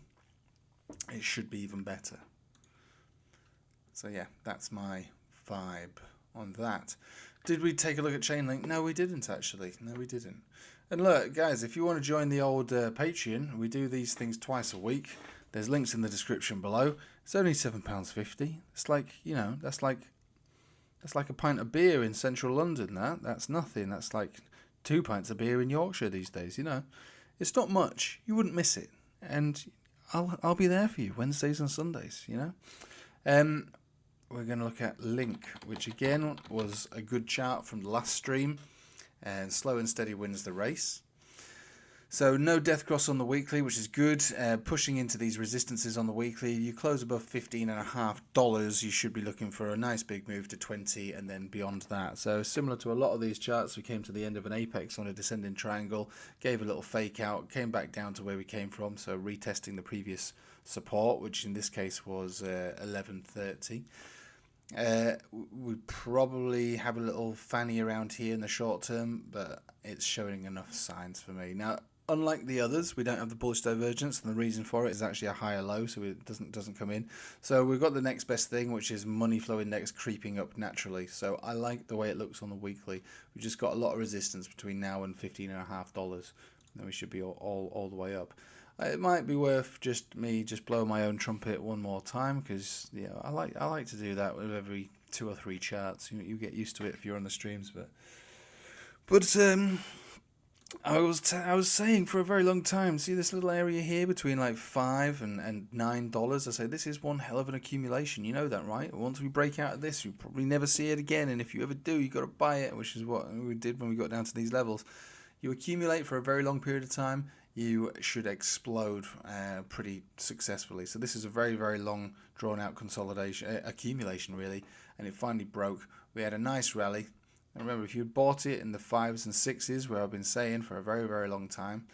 S1: it should be even better. So yeah, that's my vibe on that. Did we take a look at Chainlink? No, we didn't actually. No, we didn't. And look, guys, if you want to join the old Patreon, we do these things twice a week. There's links in the description below. It's only £7.50. It's like, you know, that's like a pint of beer in central London. That's nothing. That's like 2 pints of beer in Yorkshire these days. You know, it's not much. You wouldn't miss it, and I'll be there for you Wednesdays and Sundays. You know. We're going to look at Link, which again was a good chart from the last stream, and slow and steady wins the race. So no death cross on the weekly, which is good. Pushing into these resistances on the weekly, you close above $15.50, you should be looking for a nice big move to 20 and then beyond that. So similar to a lot of these charts, we came to the end of an apex on a descending triangle, gave a little fake out, came back down to where we came from, so retesting the previous support, which in this case was 1130. We probably have a little fanny around here in the short term, but it's showing enough signs for me. Now, unlike the others, we don't have the bullish divergence, and the reason for it is actually a higher low, so it doesn't come in. So we've got the next best thing, which is money flow index creeping up naturally. So I like the way it looks on the weekly. We've just got a lot of resistance between now and $15.50. Then we should be all the way up. It might be worth me blowing my own trumpet one more time, because I like to do that with every 2 or 3 charts. You get used to it if you're on the streams, but I was saying for a very long time, see this little area here between like $5 and $9. I say this is one hell of an accumulation. You know that, right? Once we break out of this, you probably never see it again, and if you ever do, you got to buy it, which is what we did when we got down to these levels. You accumulate for a very long period of time, you should explode pretty successfully. So this is a very, very long, drawn-out accumulation, really, and it finally broke. We had a nice rally. And remember, if you bought it in the 5s and 6s, where I've been saying for a very, very long time,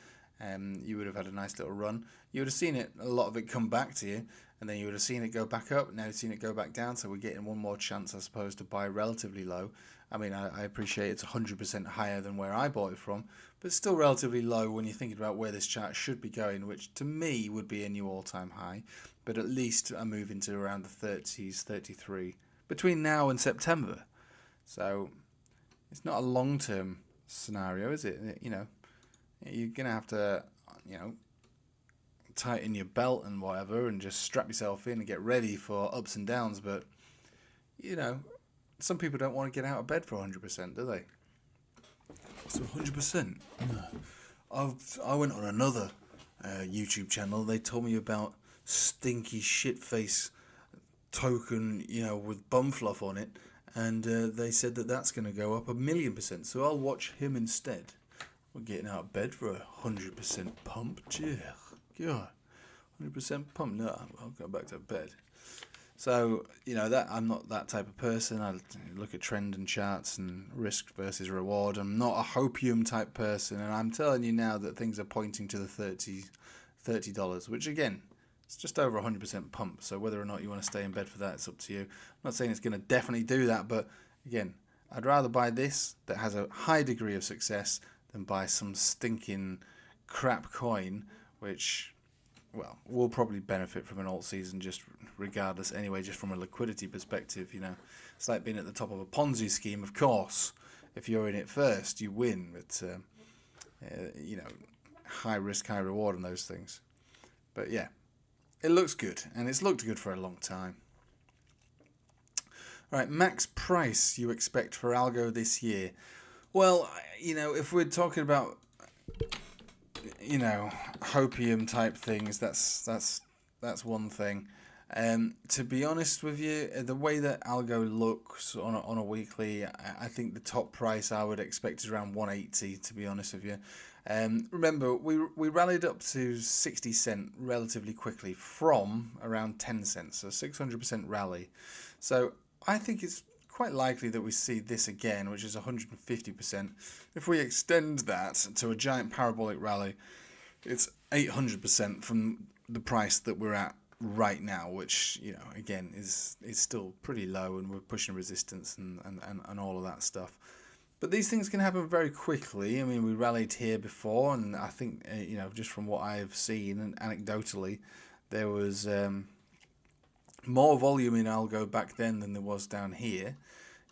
S1: you would have had a nice little run. You would have seen it, a lot of it come back to you, and then you would have seen it go back up. Now you've seen it go back down, so we're getting one more chance, I suppose, to buy relatively low. I mean, I appreciate it's 100% higher than where I bought it from, but still relatively low when you're thinking about where this chart should be going, which to me would be a new all-time high, but at least a move into around the 30s, 33, between now and September. So it's not a long-term scenario, is it? You know, you're going to have to, you know, tighten your belt and whatever and just strap yourself in and get ready for ups and downs, but, you know, some people don't want to get out of bed for 100%, do they? So 100%. I went on another YouTube channel. They told me about stinky shitface token, you know, with bum fluff on it, and they said that that's going to go up 1,000,000%. So I'll watch him instead. We're getting out of bed for 100% pump. God, 100% pump. No, I'll go back to bed. So, you know, that I'm not that type of person. I look at trend and charts and risk versus reward. I'm not a hopium type person, and I'm telling you now that things are pointing to the $30, which again, it's just over 100% pump. So whether or not you want to stay in bed for that, it's up to you. I'm not saying it's going to definitely do that, but again, I'd rather buy this that has a high degree of success than buy some stinking crap coin, which, well, we'll probably benefit from an alt season just regardless anyway, just from a liquidity perspective. You know, it's like being at the top of a Ponzi scheme. Of course, if you're in it first, you win, but you know, high risk, high reward and those things. But yeah, it looks good, and it's looked good for a long time. Right, max price you expect for algo this year? Well, you know, if we're talking about, you know, hopium type things, that's one thing. To be honest with you, the way that algo looks on a weekly, I think the top price I would expect is around 180. To be honest with you, remember we rallied up to 60 cent relatively quickly from around 10 cents, so 600% rally. So I think it's quite likely that we see this again, which is 150%. If we extend that to a giant parabolic rally, it's 800% from the price that we're at right now, which, you know, again is still pretty low, and we're pushing resistance and all of that stuff. But these things can happen very quickly. I mean, we rallied here before, and I think, you know, just from what I've seen and anecdotally, there was more volume in algo back then than there was down here.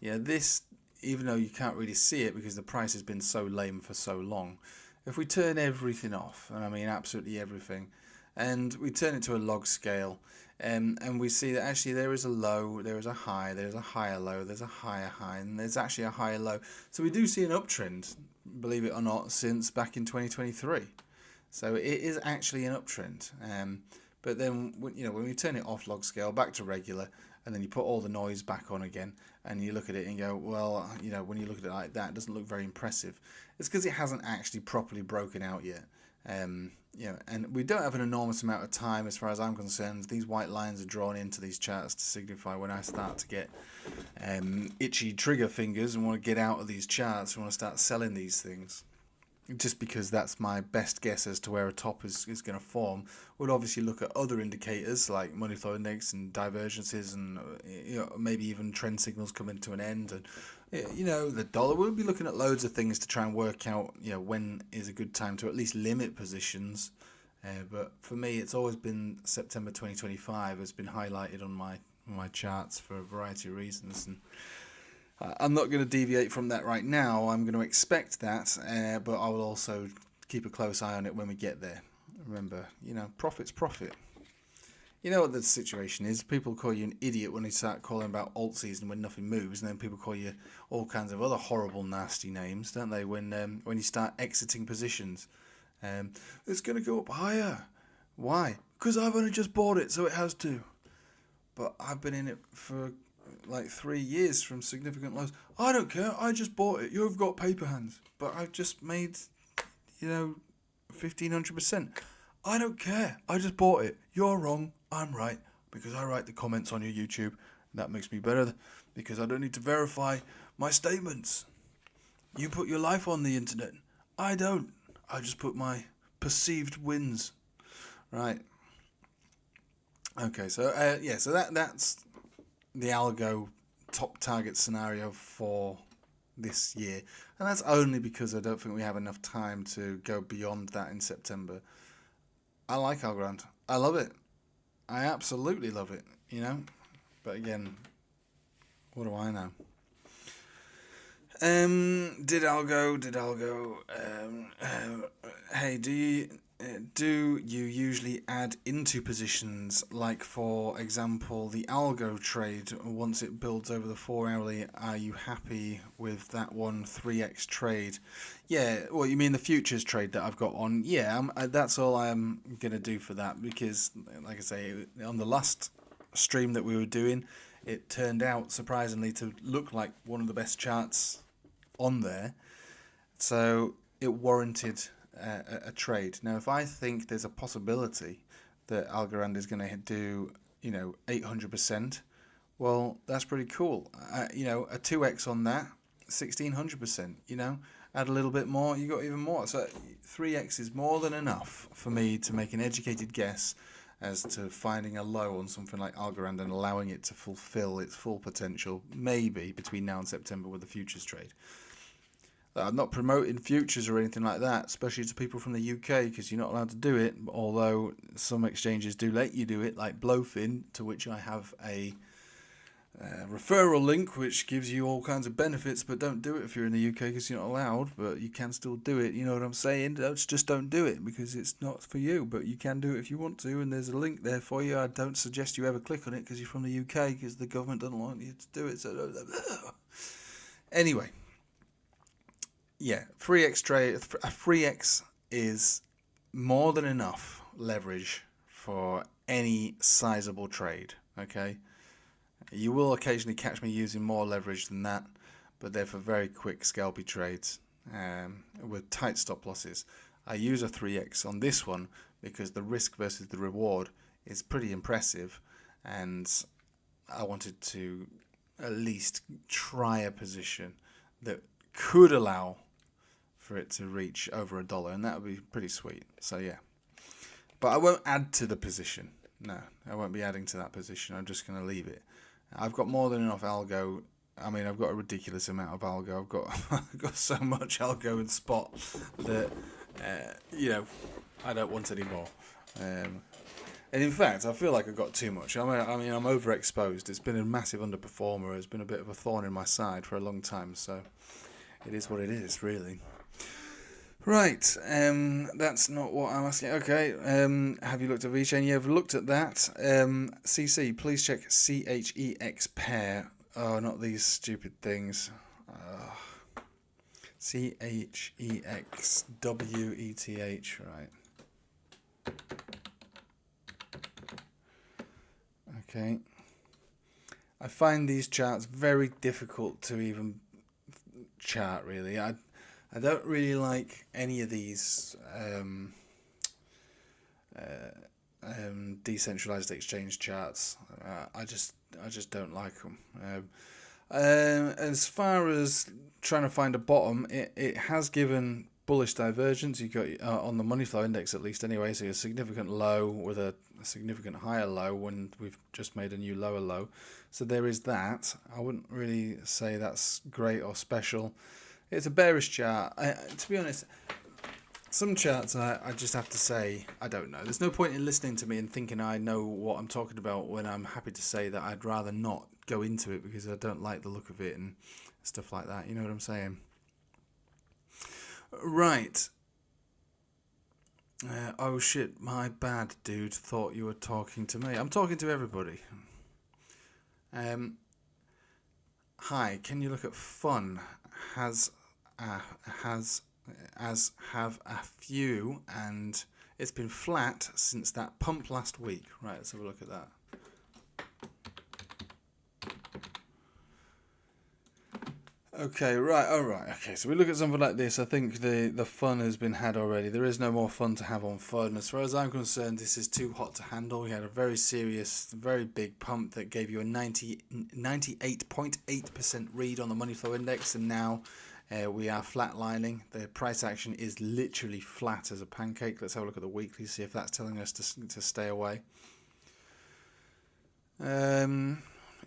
S1: Yeah, this, even though you can't really see it because the price has been so lame for so long, if we turn everything off, and I mean absolutely everything, and we turn it to a log scale, and we see that actually there is a low, there is a high, there's a higher low, there's a higher high, and there's actually a higher low. So we do see an uptrend, believe it or not, since back in 2023. So it is actually an uptrend. But then, you know, when we turn it off log scale back to regular, and then you put all the noise back on again, and you look at it and go, well, you know, when you look at it like that, it doesn't look very impressive. It's because it hasn't actually properly broken out yet. You know, and we don't have an enormous amount of time as far as I'm concerned. These white lines are drawn into these charts to signify when I start to get itchy trigger fingers and want to get out of these charts and want to start selling these things. Just because that's my best guess as to where a top is going to form. We'll obviously look at other indicators like money flow index and divergences, and you know, maybe even trend signals coming to an end, and you know, the dollar. We'll be looking at loads of things to try and work out, you know, when is a good time to at least limit positions. But for me, it's always been September 2025 has been highlighted on my charts for a variety of reasons, and I'm not going to deviate from that right now. I'm going to expect that, but I will also keep a close eye on it when we get there. Remember, you know, profit's profit. You know what the situation is. People call you an idiot when they start calling about Altseason when nothing moves, and then people call you all kinds of other horrible, nasty names, don't they? When you start exiting positions, it's going to go up higher. Why? Because I've only just bought it, so it has to. But I've been in it for like 3 years from significant lows. I don't care. I just bought it. You've got paper hands, but I've just made, you know, 1,500%. I don't care. I just bought it. You're wrong. I'm right, because I write the comments on your YouTube. That makes me better because I don't need to verify my statements. You put your life on the internet. I don't. I just put my perceived wins. Right. Okay, so so that's the algo top target scenario for this year, and that's only because I don't think we have enough time to go beyond that in September. I like Algorand. I love it. I absolutely love it, you know? But again, what do I know? Did Algo, hey, do you usually add into positions, like for example the algo trade, once it builds over the 4 hourly, are you happy with that one 3x trade? Yeah, well, you mean the futures trade that I've got on? Yeah, that's all I'm going to do for that, because like I say, on the last stream that we were doing, it turned out surprisingly to look like one of the best charts on there, so it warranted a trade. Now, if I think there's a possibility that Algorand is going to do, 800%, well, that's pretty cool. A 2x on that, 1600%. Add a little bit more, you got even more. So 3x is more than enough for me to make an educated guess as to finding a low on something like Algorand and allowing it to fulfill its full potential, maybe between now and September with the futures trade. I'm not promoting futures or anything like that, especially to people from the UK, because you're not allowed to do it, although some exchanges do let you do it, like Blowfin, to which I have a referral link which gives you all kinds of benefits, but don't do it if you're in the UK because you're not allowed, but you can still do it. You know what I'm saying? Just don't do it because it's not for you, but you can do it if you want to, and there's a link there for you. I don't suggest you ever click on it because you're from the UK, because the government doesn't want you to do it. So anyway, yeah, 3x trade. A 3x is more than enough leverage for any sizable trade. Okay, you will occasionally catch me using more leverage than that, but they're for very quick scalpy trades with tight stop losses. I use a 3x on this one because the risk versus the reward is pretty impressive, and I wanted to at least try a position that could allow for it to reach over $1, and that would be pretty sweet. So yeah, but I won't add to the position. No, I won't be adding to that position. I'm just going to leave it. I've got more than enough algo. I mean, I've got a ridiculous amount of algo. I've got so much algo in spot that I don't want any more. And in fact, I feel like I've got too much. I'm overexposed. It's been a massive underperformer. It's been a bit of a thorn in my side for a long time. So it is what it is, really. Right, that's not what I'm asking. Okay, have you looked at VeChain? Yeah, I've looked at that. CC, please check CHEX pair. Oh, not these stupid things. CHEX WETH, right. Okay. I find these charts very difficult to even chart, really. I don't really like any of these decentralized exchange charts. I just don't like them. As far as trying to find a bottom, it has given bullish divergence. You got on the money flow index, at least anyway, so a significant low with a significant higher low when we've just made a new lower low. So there is that. I wouldn't really say that's great or special. It's a bearish chart. To be honest, some charts I just have to say I don't know. There's no point in listening to me and thinking I know what I'm talking about when I'm happy to say that I'd rather not go into it because I don't like the look of it and stuff like that. You know what I'm saying? Right. Oh shit, my bad, dude. Thought you were talking to me. I'm talking to everybody. Hi, can you look at fun? Have a few, and it's been flat since that pump last week. Right, let's have a look at that. Okay, right, alright, okay, so we look at something like this. I think the fun has been had already. There is no more fun to have on fun. As far as I'm concerned, this is too hot to handle. We had a very serious, very big pump that gave you a 98.8% read on the money flow index, and now We are flatlining. The price action is literally flat as a pancake. Let's have a look at the weekly, see if that's telling us to stay away.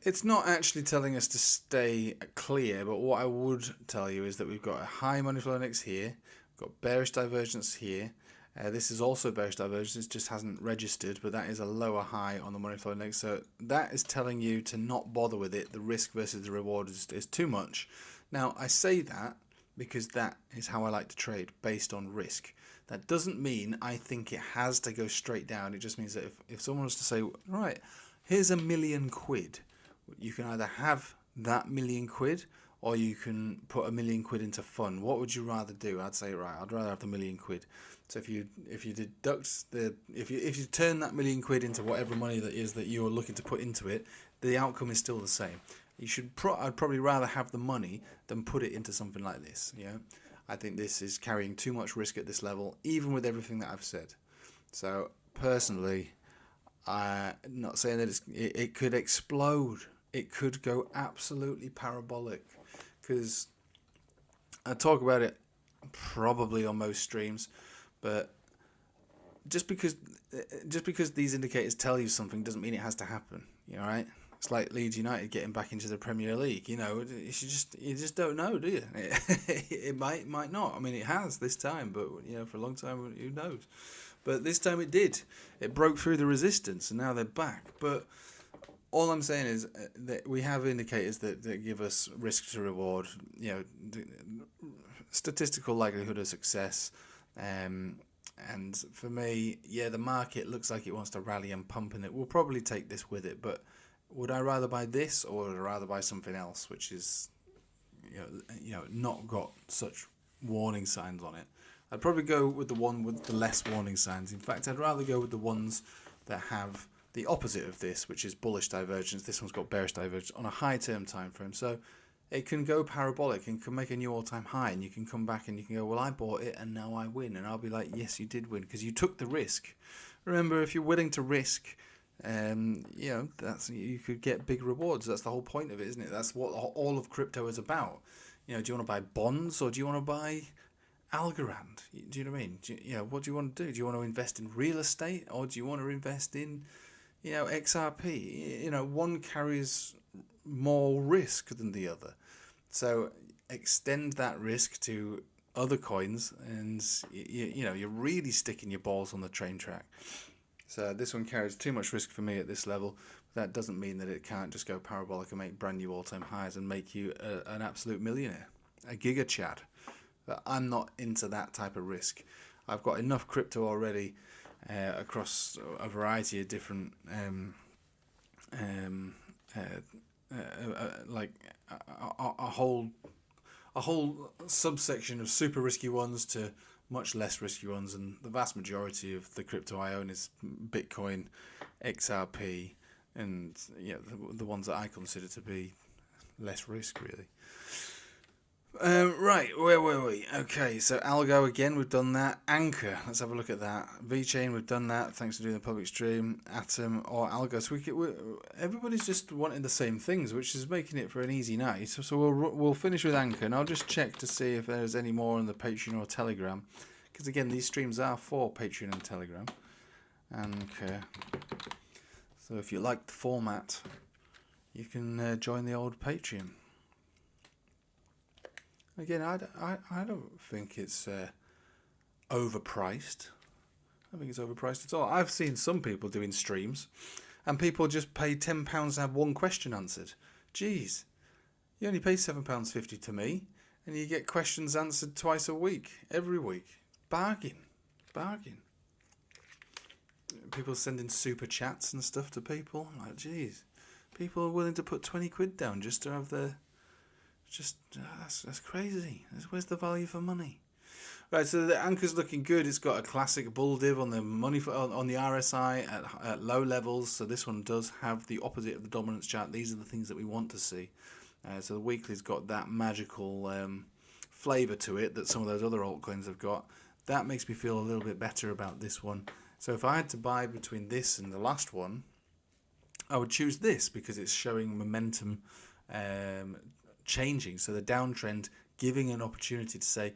S1: It's not actually telling us to stay clear, but what I would tell you is that we've got a high money flow index here, we've got bearish divergence here. This is also bearish divergence, it just hasn't registered, but that is a lower high on the money flow index. So that is telling you to not bother with it. The risk versus the reward is too much. Now, I say that because that is how I like to trade, based on risk. That doesn't mean I think it has to go straight down. It just means that if someone was to say, right, here's £1 million, you can either have that £1 million or you can put £1 million into fun. What would you rather do? I'd say, right, I'd rather have the £1 million. So if you deduct if you turn that £1 million into whatever money that is that you're looking to put into it, the outcome is still the same. I'd probably rather have the money than put it into something like this. I think this is carrying too much risk at this level, even with everything that I've said. So personally, I'm not saying that it could explode. It could go absolutely parabolic, because I talk about it probably on most streams, but just because these indicators tell you something doesn't mean it has to happen. Right? It's like Leeds United getting back into the Premier League. You just don't know, do you? It might not. I mean, it has this time, but for a long time, who knows? But this time it did. It broke through the resistance, and now they're back. But all I'm saying is that we have indicators that give us risk to reward, statistical likelihood of success. And for me, the market looks like it wants to rally and pump, and it will probably take this with it. But would I rather buy this, or would I rather buy something else, which is, not got such warning signs on it? I'd probably go with the one with the less warning signs. In fact, I'd rather go with the ones that have the opposite of this, which is bullish divergence. This one's got bearish divergence on a high-term time frame. So it can go parabolic and can make a new all-time high, and you can come back and you can go, well, I bought it and now I win. And I'll be like, yes, you did win because you took the risk. Remember, if you're willing to risk, you could get big rewards. That's the whole point of it, isn't it? That's what all of crypto is about. Do you want to buy bonds, or do you want to buy Algorand? Do you know what I mean? What do you want to do? Do you want to invest in real estate, or do you want to invest in, XRP? One carries more risk than the other. So extend that risk to other coins, and you're really sticking your balls on the train track. So this one carries too much risk for me at this level. That doesn't mean that it can't just go parabolic and make brand new all-time highs and make you an absolute millionaire, a giga chad. But I'm not into that type of risk. I've got enough crypto already across a variety of different like a whole subsection of super risky ones to much less risky ones, and the vast majority of the crypto I own is Bitcoin, XRP, and the ones that I consider to be less risk, really. Right, where were we? Okay, so Algo again, we've done that. Anchor, let's have a look at that. VeChain, we've done that. Thanks for doing the public stream. Atom or Algo. So everybody's just wanting the same things, which is making it for an easy night. So we'll finish with Anchor, and I'll just check to see if there's any more on the Patreon or Telegram, because again, these streams are for Patreon and Telegram. Anchor. So if you like the format, you can join the old Patreon. Again, I don't think it's overpriced. I don't think it's overpriced at all. I've seen some people doing streams, and people just pay £10 to have one question answered. Jeez, you only pay £7.50 to me, and you get questions answered twice a week, every week. Bargain. People sending super chats and stuff to people. I'm like, jeez, people are willing to put £20 down just to have their... that's crazy. Where's the value for money? Right, so the Anchor's looking good. It's got a classic bull div on the on the RSI at low levels. So this one does have the opposite of the dominance chart. These are the things that we want to see. So the weekly's got that magical flavour to it that some of those other altcoins have got. That makes me feel a little bit better about this one. So if I had to buy between this and the last one, I would choose this because it's showing momentum changing. So the downtrend giving an opportunity to say,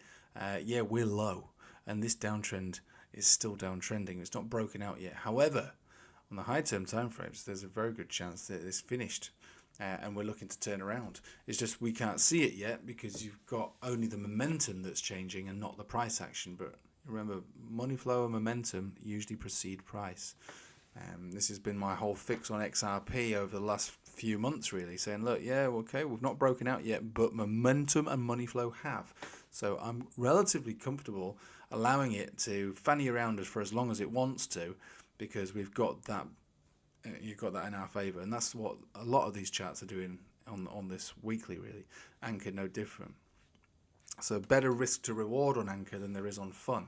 S1: yeah, we're low, and this downtrend is still downtrending. It's not broken out yet. However, on the high-term timeframes, there's a very good chance that it's finished, and we're looking to turn around. It's just we can't see it yet because you've got only the momentum that's changing and not the price action. But remember, money flow and momentum usually precede price. This has been my whole fix on XRP over the last few months, really, saying, look, yeah, okay, we've not broken out yet, but momentum and money flow have. So I'm relatively comfortable allowing it to fanny around for as long as it wants to, because we've got that. You've got that in our favour, and that's what a lot of these charts are doing on this weekly, really. Anchor, no different. So better risk to reward on Anchor than there is on Fun.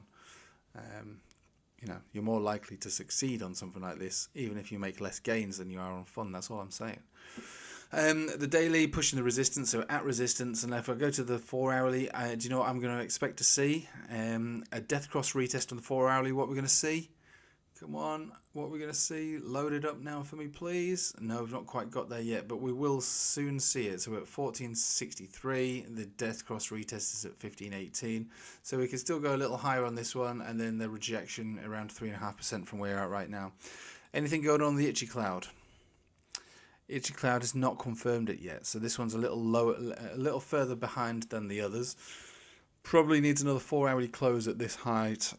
S1: You're more likely to succeed on something like this, even if you make less gains than you are on Fun. That's all I'm saying. The daily pushing the resistance, so at resistance, and if I go to the 4 hourly, do you know what I'm going to expect to see? A death cross retest on the 4 hourly. What we're going to see? Come on, what we're going to see? Load it up now for me, please. No, we've not quite got there yet, but we will soon see it. So we're at 1463. The death cross retest is at 1518. So we can still go a little higher on this one, and then the rejection around 3.5% from where we're at right now. Anything going on the Itchy Cloud? Itchy Cloud has not confirmed it yet, so this one's a little lower, a little further behind than the others. Probably needs another 4 hourly close at this height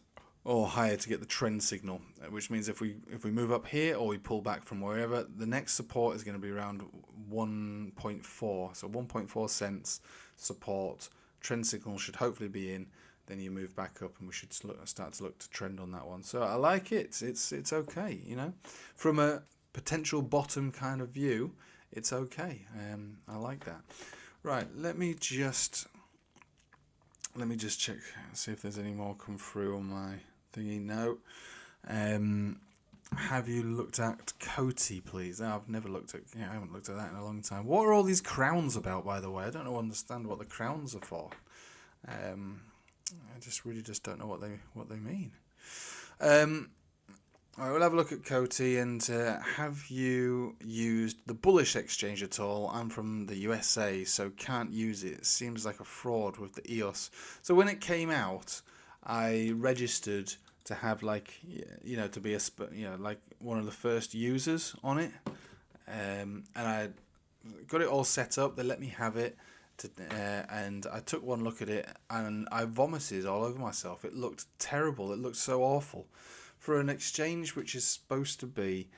S1: or higher to get the trend signal, which means if we move up here or we pull back from wherever, the next support is going to be around 1.4, so 1.4 cents support. Trend signal should hopefully be in, then you move back up, and we should start to look to trend on that one. So I like it. It's okay, from a potential bottom kind of view, it's okay. I like that. Right, let me just check, see if there's any more come through on my thingy. No. Have you looked at Coty, please? No, I've never looked at. I haven't looked at that in a long time. What are all these crowns about, by the way? I don't understand what the crowns are for. I just don't know what they mean. All right, we'll have a look at Coty, and have you used the bullish exchange at all? I'm from the USA, so can't use it. It seems like a fraud with the EOS. So when it came out, I registered to have to be like one of the first users on it, and I got it all set up. They let me have it, and I took one look at it, and I vomited all over myself. It looked terrible. It looked so awful. For an exchange which is supposed to be,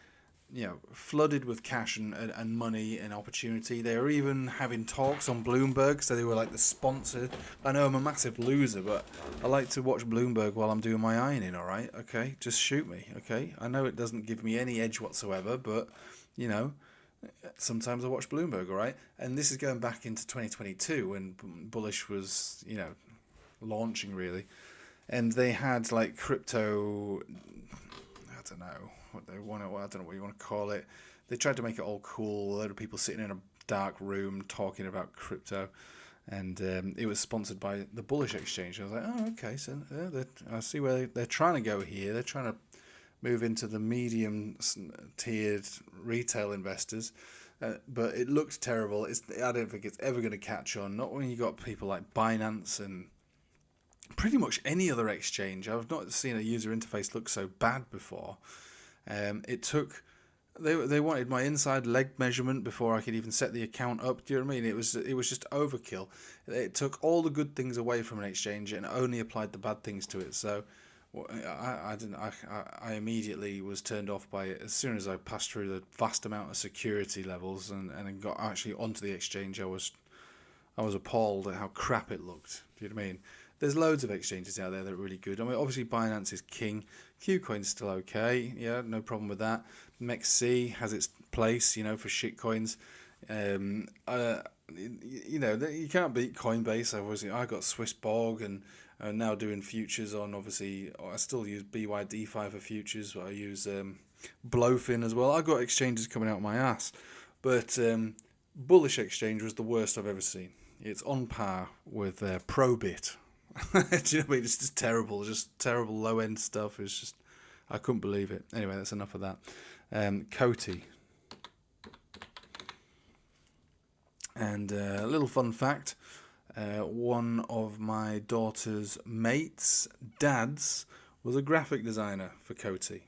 S1: flooded with cash and money and opportunity. They were even having talks on Bloomberg, so they were like the sponsor. I know I'm a massive loser, but I like to watch Bloomberg while I'm doing my ironing, all right? Okay, just shoot me, okay? I know it doesn't give me any edge whatsoever, but, sometimes I watch Bloomberg, all right? And this is going back into 2022 when bullish was, launching, really. And they had like crypto, I don't know what they want. I don't know what you want to call it. They tried to make it all cool. A load of people sitting in a dark room talking about crypto, and it was sponsored by the Bullish Exchange. I was like, oh, okay. So I see where they're trying to go here. They're trying to move into the medium-tiered retail investors. But it looks terrible. I don't think it's ever going to catch on. Not when you got people like Binance and pretty much any other exchange. I've not seen a user interface look so bad before. They wanted my inside leg measurement before I could even set the account up. Do you know what I mean? It was just overkill. It took all the good things away from an exchange and only applied the bad things to it. So I immediately was turned off by it as soon as I passed through the vast amount of security levels and got actually onto the exchange. I was appalled at how crap it looked. Do you know what I mean? There's loads of exchanges out there that are really good. I mean, obviously Binance is king. Qcoin's still okay. Yeah, no problem with that. MEXC has its place, for shitcoins. You can't beat Coinbase. I got Swissborg and now doing futures on, obviously, I still use BYD5 for futures. I use Blowfin as well. I got exchanges coming out my ass. But Bullish Exchange was the worst I've ever seen. It's on par with Probit. Do you know what I mean? It's just terrible low-end stuff. It's just, I couldn't believe it. Anyway, that's enough of that. Coty. And a little fun fact, One of my daughter's mates' dads was a graphic designer for Coty,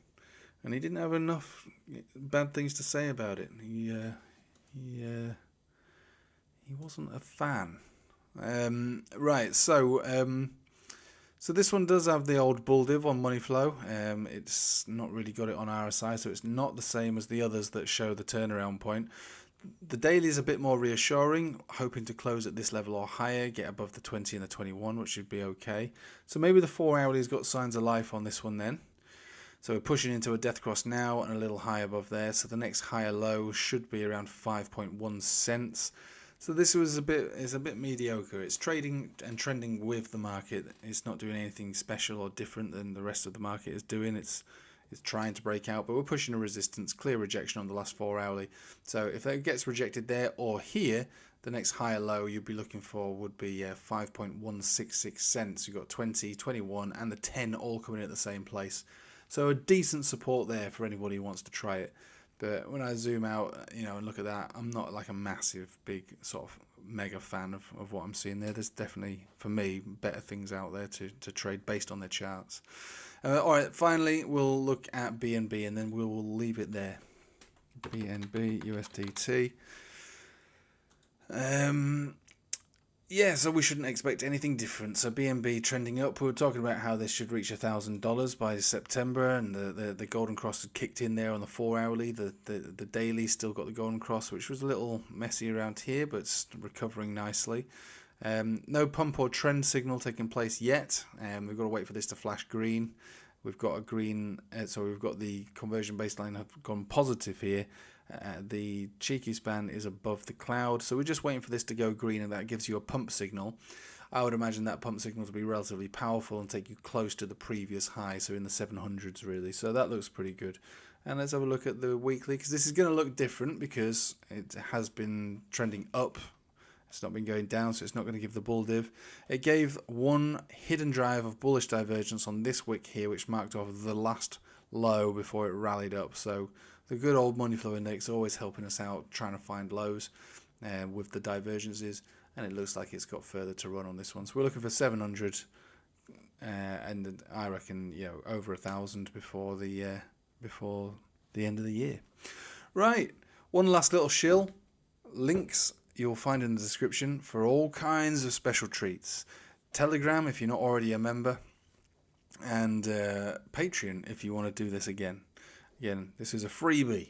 S1: and he didn't have enough bad things to say about it. He wasn't a fan. Right, so this one does have the old bull div on money flow. It's not really got it on RSI, so it's not the same as the others that show the turnaround point. The daily is a bit more reassuring, hoping to close at this level or higher, get above the 20 and the 21, which should be okay. So maybe the 4 hourly's got signs of life on this one then. So we're pushing into a death cross now and a little high above there. So the next higher low should be around 5.1 cents. So this is a bit mediocre. It's trading and trending with the market. It's not doing anything special or different than the rest of the market is doing. It's trying to break out, but we're pushing a resistance, clear rejection on the last 4 hourly. So if it gets rejected there or here, the next higher low you'd be looking for would be 5.166 cents. You've got 20, 21 and the 10 all coming at the same place. So a decent support there for anybody who wants to try it. But when I zoom out, and look at that, I'm not like a massive, big, sort of mega fan of what I'm seeing there. There's definitely, for me, better things out there to trade based on their charts. Alright, finally, we'll look at BNB and then we will leave it there. BNB, USDT. Yeah, so we shouldn't expect anything different. So BNB trending up. We were talking about how this should reach $1,000 by September, and the golden cross had kicked in there on the 4 hourly. The daily still got the golden cross, which was a little messy around here, but it's recovering nicely. No pump or trend signal taking place yet. We've got to wait for this to flash green. We've got a green, so we've got the conversion baseline have gone positive here. The cheeky span is above the cloud, so we're just waiting for this to go green, and that gives you a pump signal. I would imagine that pump signal to be relatively powerful and take you close to the previous high, so in the 700s really. So that looks pretty good. And let's have a look at the weekly, because this is going to look different because it has been trending up. It's not been going down, so it's not going to give the bull div. It gave one hidden drive of bullish divergence on this wick here, which marked off the last low before it rallied up. So the good old money flow index always helping us out, trying to find lows with the divergences, and it looks like it's got further to run on this one. So we're looking for 700, and I reckon over 1,000 before the end of the year. Right, one last little shill. Links you'll find in the description for all kinds of special treats. Telegram if you're not already a member, and Patreon if you want to do this again. Again, this is a freebie,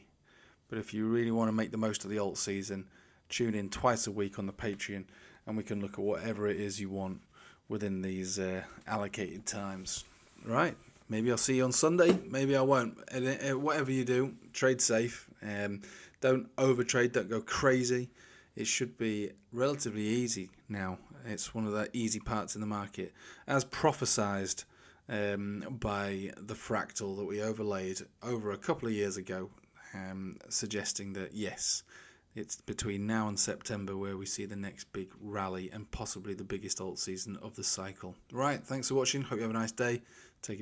S1: but if you really want to make the most of the alt season, tune in twice a week on the Patreon, and we can look at whatever it is you want within these allocated times. Right, maybe I'll see you on Sunday, maybe I won't. Whatever you do, trade safe. Don't overtrade, don't go crazy. It should be relatively easy now. It's one of the easy parts in the market, as prophesized by the fractal that we overlaid over a couple of years ago, suggesting that yes, it's between now and September where we see the next big rally and possibly the biggest alt season of the cycle. Right, thanks for watching. Hope you have a nice day. Take it easy.